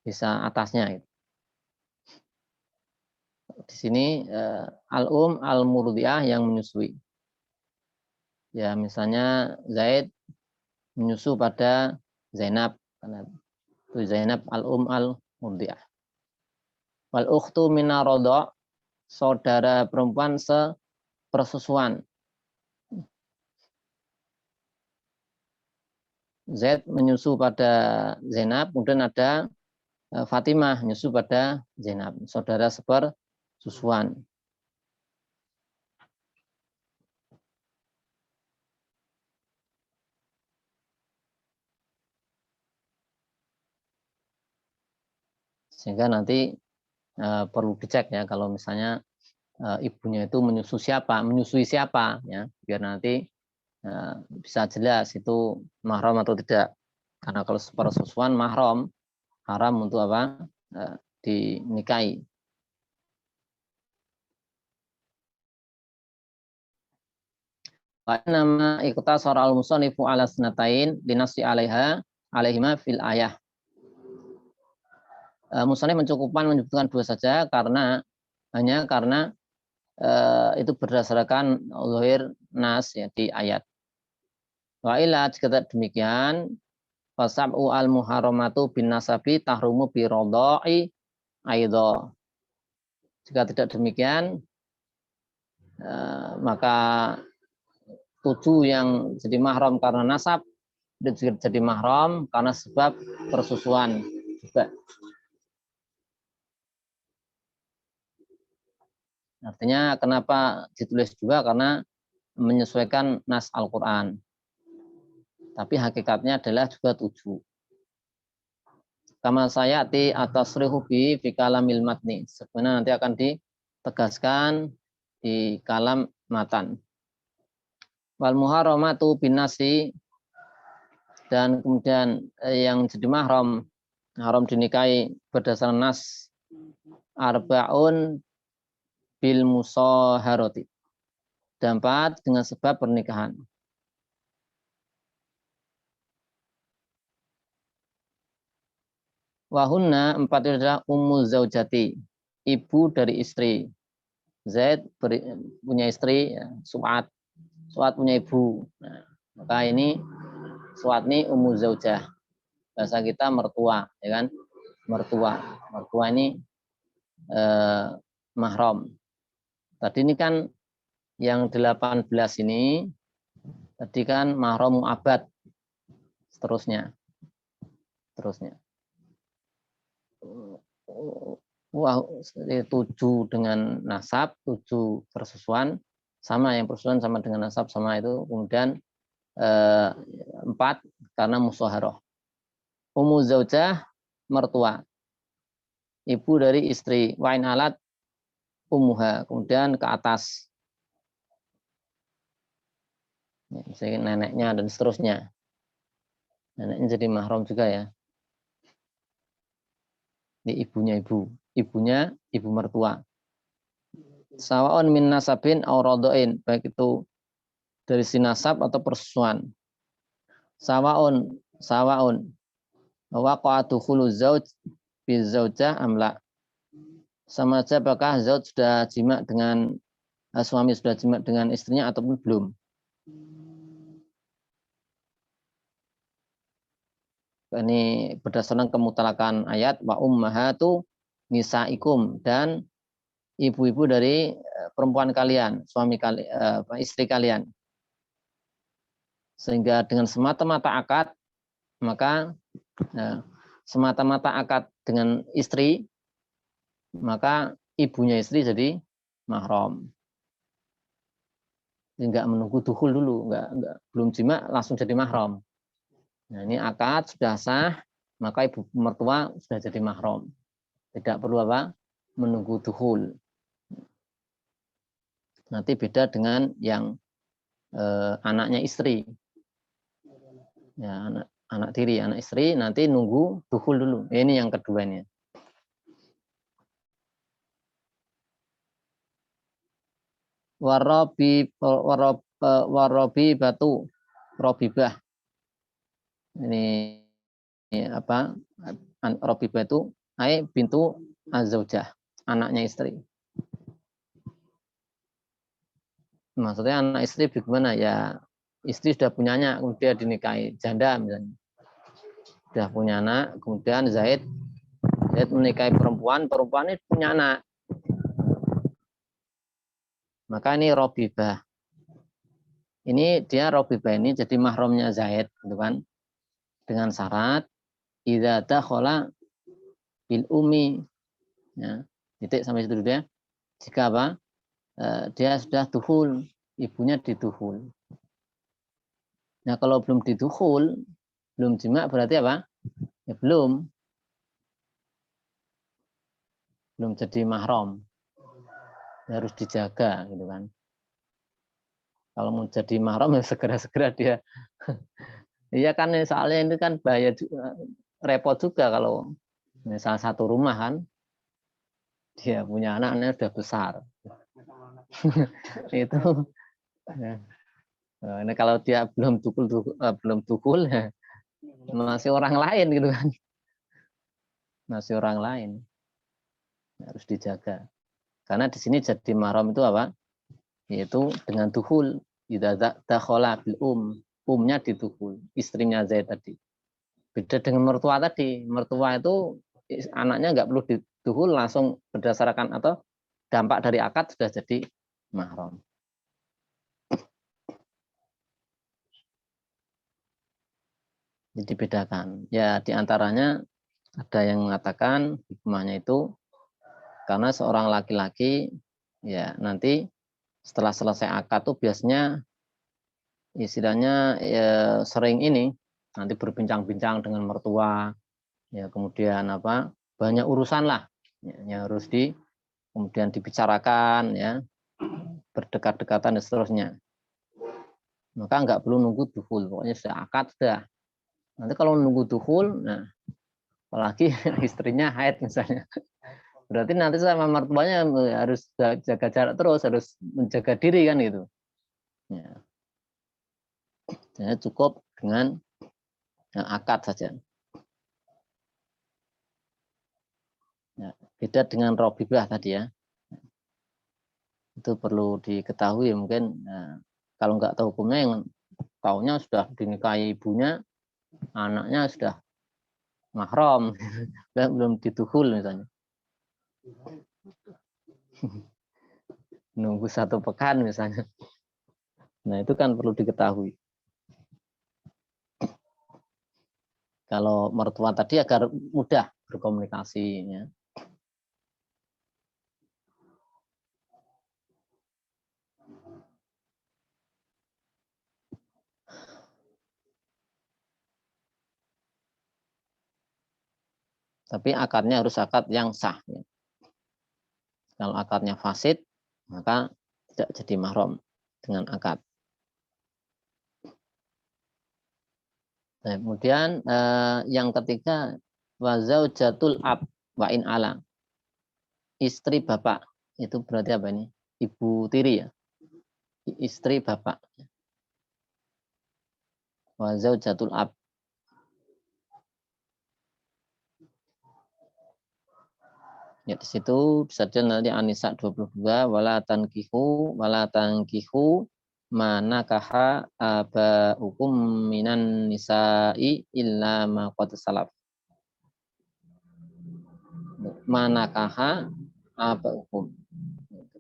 Speaker 1: bisa atasnya. Di sini al-murdiah yang menyusui. Ya misalnya Zaid menyusu pada Zainab, karena itu Zainab al-murdiah. Wal ukhtu mina rodok, saudara perempuan sepersusuan. Zaid menyusu pada Zainab, kemudian ada Fatimah menyusu pada Zainab, saudara sepersusuan. Sehingga nanti perlu dicek ya kalau misalnya ibunya itu menyusui siapa ya, biar nanti bisa jelas itu mahram atau tidak. Karena kalau persusuan mahram haram untuk apa? Dinikahi. Nama iqtasar al-musannifu ala sanatain dinasi alaihima fil ayah. Musannif mencukupkan menyebutkan dua saja hanya karena itu berdasarkan zahir nas ya di ayat. Wa illa jika demikian fasab'u al muharramatu bin nasabi tahrumu bi radha'i aidha. Jika tidak demikian maka 7 yang jadi mahram karena nasab itu juga jadi mahram karena sebab persusuan juga. Artinya kenapa ditulis juga karena menyesuaikan nas Al-Quran. Tapi hakikatnya adalah juga 7. Kama sayati atas rihubi fi kalamil matni. Sebenarnya nanti akan ditegaskan di kalam matan. Wal muharramatu bin nasi, dan kemudian yang jadi mahram haram dinikahi berdasarkan nas arba'un bil musaharati. Dan 4 dengan sebab pernikahan. Wahunna 4 itu adalah ummu zaujati, ibu dari istri. Zaid punya istri, ya, Su'ad punya ibu. Nah, maka ini Su'ad ini ummu zaujah. Bahasa kita mertua, ya kan? Mertua ini mahram. Tadi ini kan yang 18 ini tadi kan mahram mu'abbad. Seterusnya. Wah, 7 dengan nasab, 7 persusuan, sama yang persusuan sama dengan nasab sama itu. Kemudian 4 karena musyaharah. Ummu zaujah mertua, ibu dari istri. Wain alat ummuha, kemudian ke atas, misalnya neneknya dan seterusnya. Neneknya jadi mahram juga ya. Ini ibunya ibu mertua. Sawa'un min nasabin aw radhain, baik itu dari sinasab atau persusuan. Sawa'un waqa'atu khulu zauj bi zaujah amla. Sama saja apakah zauj sudah jima dengan suami sudah jima dengan istrinya ataupun belum. Ini berdasarkan kemutlakan ayat wa ummahatu nisaikum, dan ibu-ibu dari perempuan kalian, istri kalian. Sehingga dengan semata-mata akad, maka semata-mata akad dengan istri, maka ibunya istri jadi mahram. Enggak menunggu dukhul dulu, belum jima langsung jadi mahram. Nah, ini akad sudah sah, maka ibu mertua sudah jadi mahram. Tidak perlu menunggu dukhul. Nanti beda dengan yang anaknya istri. Ya, anak tiri, anak istri nanti nunggu dukhul dulu. Ini yang keduanya. Warabi batu robibah. Ini apa? Robibah itu bintu azaujah, anaknya istri. Maksudnya anak istri bagaimana ya? Istri sudah punya anak, kemudian dinikahi janda misalnya. Sudah punya anak, kemudian Zaid menikahi perempuan ini punya anak. Maka ini robibah. Ini dia robibah ini jadi mahramnya Zaid, gitu kan? Dengan syarat idza dakhala bil umi. Ya, titik sampai situ dulu ya. Jika dia sudah duhul, ibunya diduhul. Nah, kalau belum diduhul, belum jima berarti apa? Ya belum belum jadi mahram. Harus dijaga gitu kan. Kalau mau jadi mahram ya segera-segera dia. Iya kan soalnya ini kan bahaya juga, repot juga kalau misal satu rumah kan dia punya anaknya udah besar. Itu ya. Ini kalau dia belum tukul ya, masih orang lain gitu kan. Masih orang lain. Harus dijaga. Karena di sini jadi mahram itu apa? Yaitu dengan tuhul. Idza dakhala bil umnya dituhul, istrinya Zaid tadi. Beda dengan mertua tadi. Mertua itu anaknya nggak perlu dituhul, langsung berdasarkan atau dampak dari akad sudah jadi mahram. Jadi bedakan. Ya diantaranya ada yang mengatakan hikmahnya itu karena seorang laki-laki ya nanti setelah selesai akad tuh biasanya istilahnya ya, sering ini nanti berbincang-bincang dengan mertua ya kemudian apa banyak urusan lah ya, yang harus kemudian dibicarakan ya berdekat-dekatan dan seterusnya maka nggak perlu nunggu duhul pokoknya sudah akad sudah nanti kalau nunggu duhul nah apalagi istrinya haid misalnya berarti nanti sama mertuanya harus jaga jarak terus harus menjaga diri kan gitu ya. Jadi cukup dengan akad saja. Ya, beda dengan robibah tadi ya. Itu perlu diketahui mungkin kalau nggak tahu hukumnya yang tahunya sudah dinikahi ibunya, anaknya sudah mahram, belum dituhul misalnya. Nunggu 1 pekan misalnya. Nah itu kan perlu diketahui. Kalau mertua tadi agar mudah berkomunikasi ya. Tapi akadnya harus akad yang sah. Ya. Kalau akadnya fasid, maka tidak jadi mahram dengan akad. Nah, kemudian yang ketiga wazaujatul ab wa in ala. Istri bapak itu berarti apa ini? Ibu tiri ya. Istri bapak. Wazaujatul ab. Ya di situ bisa nanti An-Nisa 22 wala tankihu manakaha aba hukum minan nisa'i illa ma qad salaf. Manakaha aba hukum.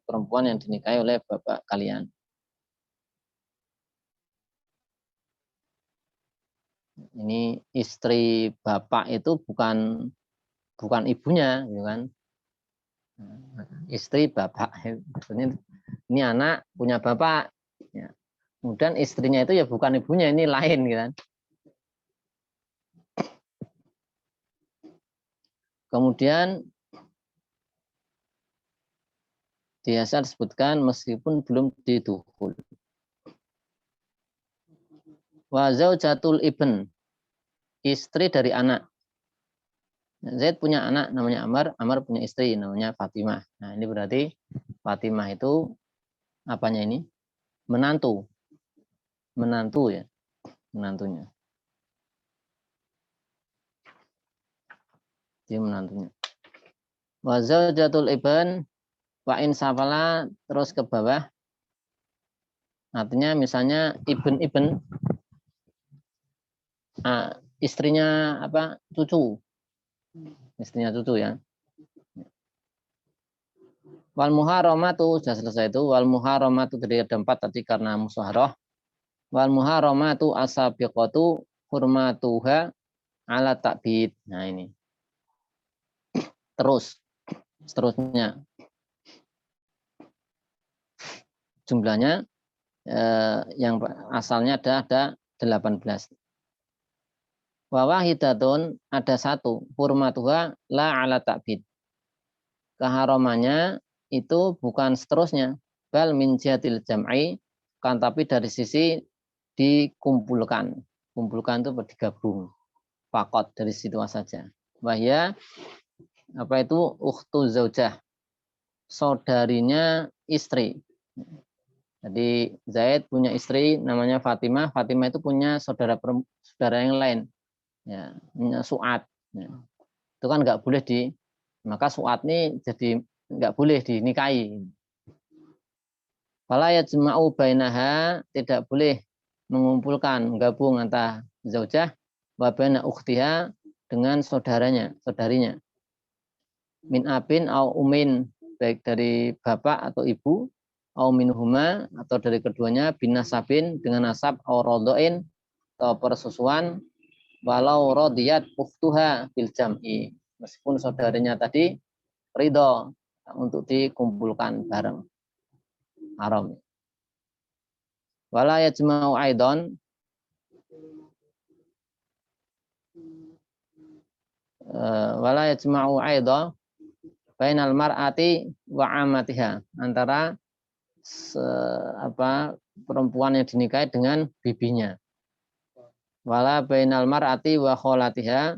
Speaker 1: Perempuan yang dinikahi oleh bapak kalian. Ini istri bapak itu bukan ibunya, gitu kan? Istri bapak, ini anak punya bapak. Ya. Kemudian istrinya itu ya bukan ibunya, ini lain, gitu kan? Kemudian biasa disebutkan meskipun belum dituhul. Wa zaujatul ibn, istri dari anak. Zaid punya anak namanya Amar punya istri namanya Fatimah. Nah, ini berarti Fatimah itu apanya ini? Menantu. Menantu ya, menantunya. Dia menantunya. Wa zaujatul ibn wa in safala terus ke bawah. Artinya misalnya ibn istrinya apa? Cucu. Istrinya cucu ya. Wal muharramatu sudah selesai itu. Wal muharramatu tadi ada 4 tadi karena musyawarah. Wal muharramatu asabiqatu hurmatuha ala ta'bid. Nah ini. Seterusnya jumlahnya yang asalnya ada 18. Wa wahidatun ada 1 hurmatuha la ala ta'bid. keharamannya itu bukan seterusnya, bal min jihatil jam'i, kan tapi dari sisi dikumpulkan. Kumpulkan itu bergabung. Fakot dari situ saja. Wahya apa itu ukhtu zaujah, saudarinya istri. Jadi Zaid punya istri namanya Fatimah. Fatimah itu punya saudara yang lain, ya, punya Su'ad. Ya. Itu kan nggak boleh maka Su'ad ini jadi nggak boleh dinikahi. Fala yajma'u bainaha, tidak boleh mengumpulkan, gabung antara zaujah wa baina ukhtiha dengan saudarinya. Min abin au umin, baik dari bapak atau ibu, au minhuma atau dari keduanya, bin nasabin dengan nasab, au rodoin atau persusuan, walau rodiyat ukhtuha bil jam'i, meskipun saudaranya tadi ridho untuk dikumpulkan bareng, haram. Wala yajma'u aidon, wala yajma'u aidon bainal mar'ati wa amatiha, antara perempuan yang dinikahi dengan bibinya. Wala bainal mar'ati wa kholatiha,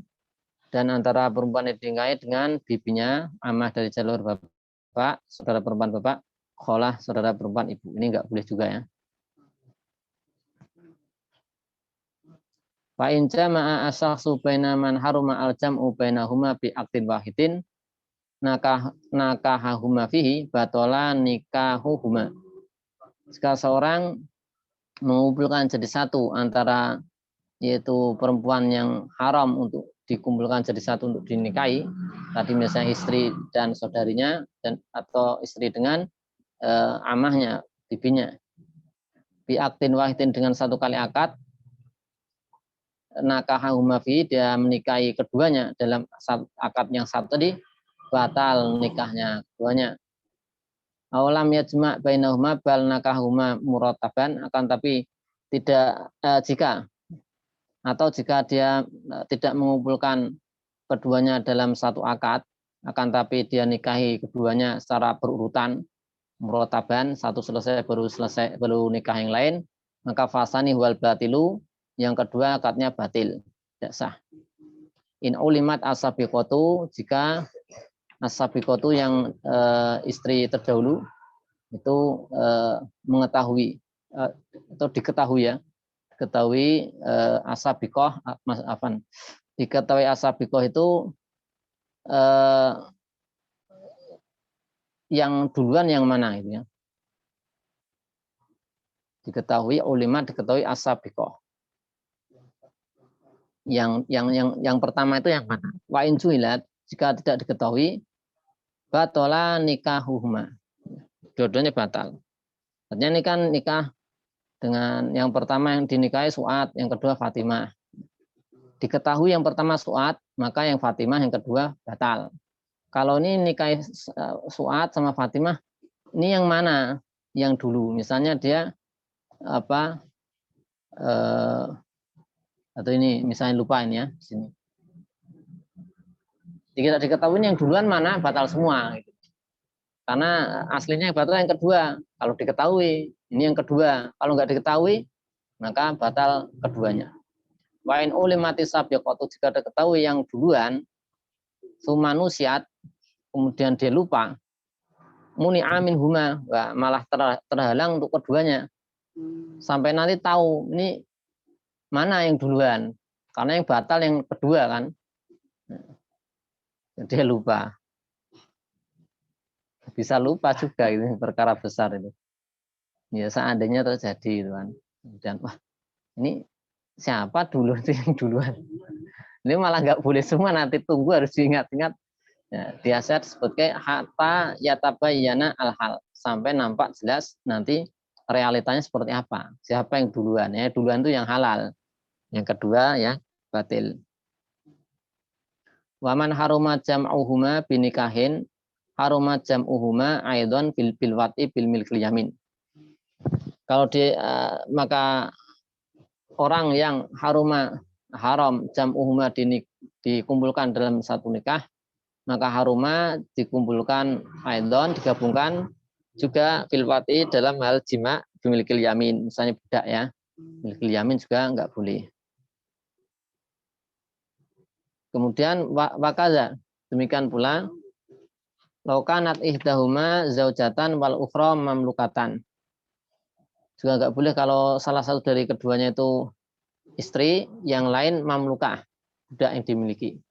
Speaker 1: dan antara perempuan yang dinikahi dengan bibinya, amah dari jalur bapak, saudara perempuan bapak, kholah saudara perempuan ibu. Ini enggak boleh juga ya. Fa in jama'a as-shakhsu baina man haruma al-jam'u bainahuma bi aqdin wahidin nakahahuma fihi batola nikahuhuma. Jika seorang mengumpulkan jadi satu antara yaitu perempuan yang haram untuk dikumpulkan jadi satu untuk dinikahi, tadi misalnya istri dan saudarinya, dan atau istri dengan amahnya, bibinya, bi aktin wahidin dengan satu kali akad, nakahahuma fi, dia menikahi keduanya dalam akad yang satu tadi, batal nikahnya keduanya. Awalam yajma' bainahuma bal nakahuma murataban, akan tapi tidak jika dia tidak mengumpulkan keduanya dalam satu akad, akan tapi dia nikahi keduanya secara berurutan, murataban, satu selesai baru nikah yang lain, maka fasani wal batilu, yang kedua akadnya batil, tidak sah. In ulimat asabiqatu, jika asabiqatu yang istri terdahulu itu mengetahui atau diketahui asabiqah, diketahui asabiqah itu yang duluan yang mana gitu ya. Diketahui ulimat, diketahui asabiqah. Yang pertama itu yang mana? Wa in juhilat, jika tidak diketahui, batola nikahuhuma, dua-duanya batal. Artinya ini kan nikah dengan yang pertama yang dinikahi Su'ad, yang kedua Fatimah. Diketahui yang pertama Su'ad, maka yang Fatimah yang kedua batal. Kalau ini nikahi Su'ad sama Fatimah, ini yang mana? Yang dulu. Misalnya dia atau ini misalnya lupa ini ya, sini. Tidak diketahui yang duluan mana, batal semua. Gitu. Karena aslinya yang batal yang kedua. Kalau diketahui, ini yang kedua. Kalau nggak diketahui, maka batal keduanya. Wa in ulimati sabiqatu, jika diketahui yang duluan, sumanusiat, kemudian dia lupa, muni amin huma, malah terhalang untuk keduanya. Sampai nanti tahu, ini mana yang duluan. Karena yang batal yang kedua kan. Dia lupa. Bisa lupa juga, itu perkara besar itu. Ya seandainya terjadi itu kan. Dan wah, ini siapa dulu itu yang duluan. Ini malah nggak boleh semua, nanti tunggu, harus diingat-ingat. Ya, biasa disebutkan hatta yatabayyana al-hal, sampai nampak jelas nanti realitanya seperti apa. Siapa yang duluan? Ya, duluan itu yang halal. Yang kedua ya batil. Waman haruma jam'uhuma binikahin haruma jam'uhuma aidon bil wati bil milkil yamin. Kalau maka orang yang haram jam'uhuma dikumpulkan dalam satu nikah, maka haruma dikumpulkan aidon, digabungkan juga fil wati dalam hal jima bimilikil yamin, misalnya budak ya, milikil yamin juga enggak boleh. Kemudian wakaza, demikian pula laukanat ihdahuma zaujatan wal ukhra mamlukatan. Juga enggak boleh kalau salah satu dari keduanya itu istri, yang lain mamlukah, budak yang dimiliki.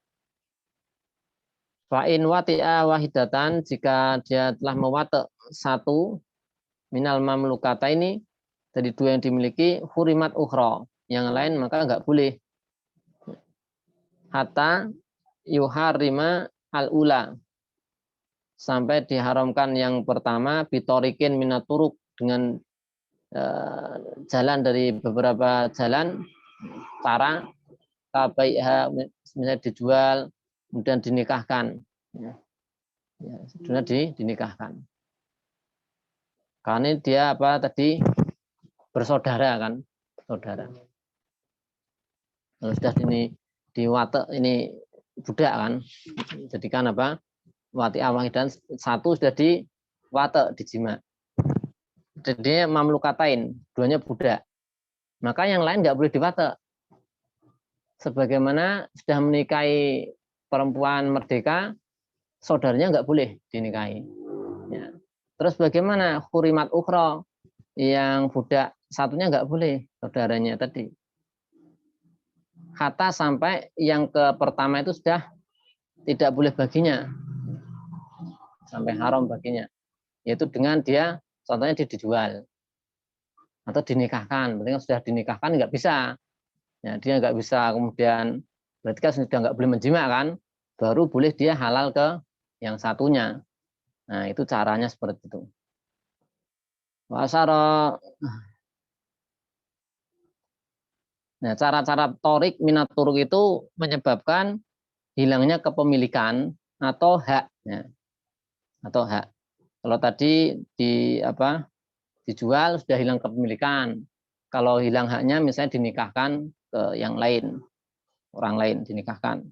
Speaker 1: Fa'in wati'a wahidatan, jika dia telah mewatek satu minal mamlukata ini dari dua yang dimiliki, hurimat ukhra, yang lain maka enggak boleh. Hatta yuharrima al-ula, sampai diharamkan yang pertama bitorikin minaturuk, dengan jalan dari beberapa jalan cara kabaiha, misalnya dijual kemudian dinikahkan, sudah dinikahkan karena dia apa tadi bersaudara kan, saudara. Kalau sudah diwatek ini budak kan, jadikan apa wati awang dan satu sudah diwatek dijima, jadi mamlukatain, duanya budak, maka yang lain nggak boleh diwatek. Sebagaimana sudah menikahi perempuan merdeka, saudaranya nggak boleh dinikahi. Ya. Terus bagaimana hurimat ukhra, yang budak satunya nggak boleh, saudaranya tadi. Hatta sampai yang ke pertama itu sudah tidak boleh baginya, sampai haram baginya, yaitu dengan dia contohnya dijual atau dinikahkan. Berarti sudah dinikahkan nggak bisa, ya, dia nggak bisa kemudian, berarti kan sudah nggak boleh menjima kan, baru boleh dia halal ke yang satunya. Nah itu caranya seperti itu. Wasara. Nah cara-cara torik minat turuk itu menyebabkan hilangnya kepemilikan atau hak, ya. Atau hak. Kalau tadi dijual sudah hilang kepemilikan. Kalau hilang haknya misalnya dinikahkan ke yang lain, orang lain dinikahkan.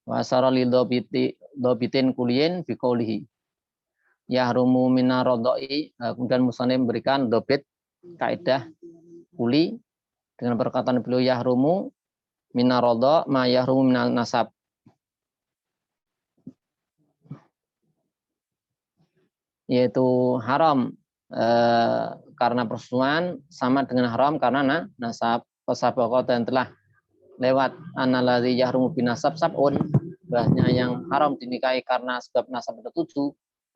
Speaker 1: Wasara lidobitin kulien bikolihi. Yahrumu minarodoi, kemudian musannif memberikan dobit kaidah kuli dengan perkataan beliau yahrumu minarodho ma yahrumu minal nasab. Yaitu haram karena persetujuan sama dengan haram karena nasab. Pesabaqah dan telah lewat analadzi yahrumu binasab sabun, bahasnya yang haram dinikahi karena sebab nasab itu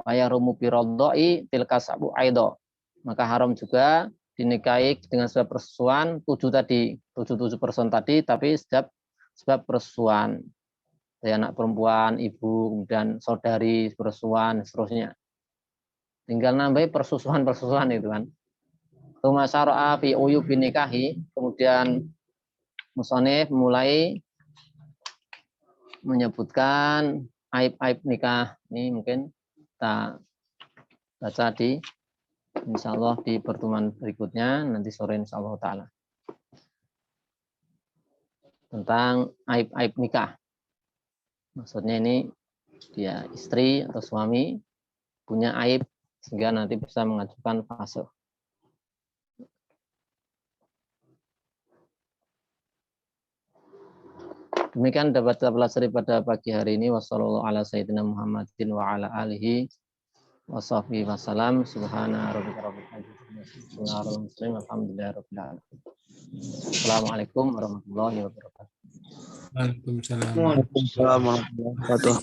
Speaker 1: 7, yahrumu birodoi tilka sabu aido, maka haram juga dinikahi dengan sebab persetujuan 7 tadi, tapi sebab persetujuan dari anak perempuan, ibu, kemudian saudari persetujuan, seterusnya. Tinggal nambahi persusuan itu kan. Tuma syara'a fi uyubi nikahi, kemudian musannif mulai menyebutkan aib-aib nikah. Ini mungkin kita baca insyaallah di pertemuan berikutnya nanti sore insyaallah taala. Tentang aib-aib nikah. Maksudnya ini dia istri atau suami punya aib sehingga nanti bisa mengajukan fasakh. Demikian dapat kita pelajari pada pagi hari ini. Wassallallahu ala sayyidina Muhammadin wa ala alihi wa sahbihi wasallam. Subhana rabbika rabbil izzati amma yasifun. Alhamdulillahi rabbil alamin. Assalamualaikum warahmatullahi wabarakatuh.
Speaker 2: Waalaikumsalam.
Speaker 3: Waalaikumsalam warahmatullahi wabarakatuh.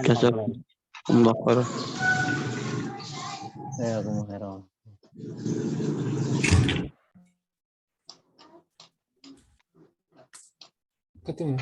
Speaker 3: Jazakumullah khairan.
Speaker 1: Jazakumullah khairan.
Speaker 2: Ketemu.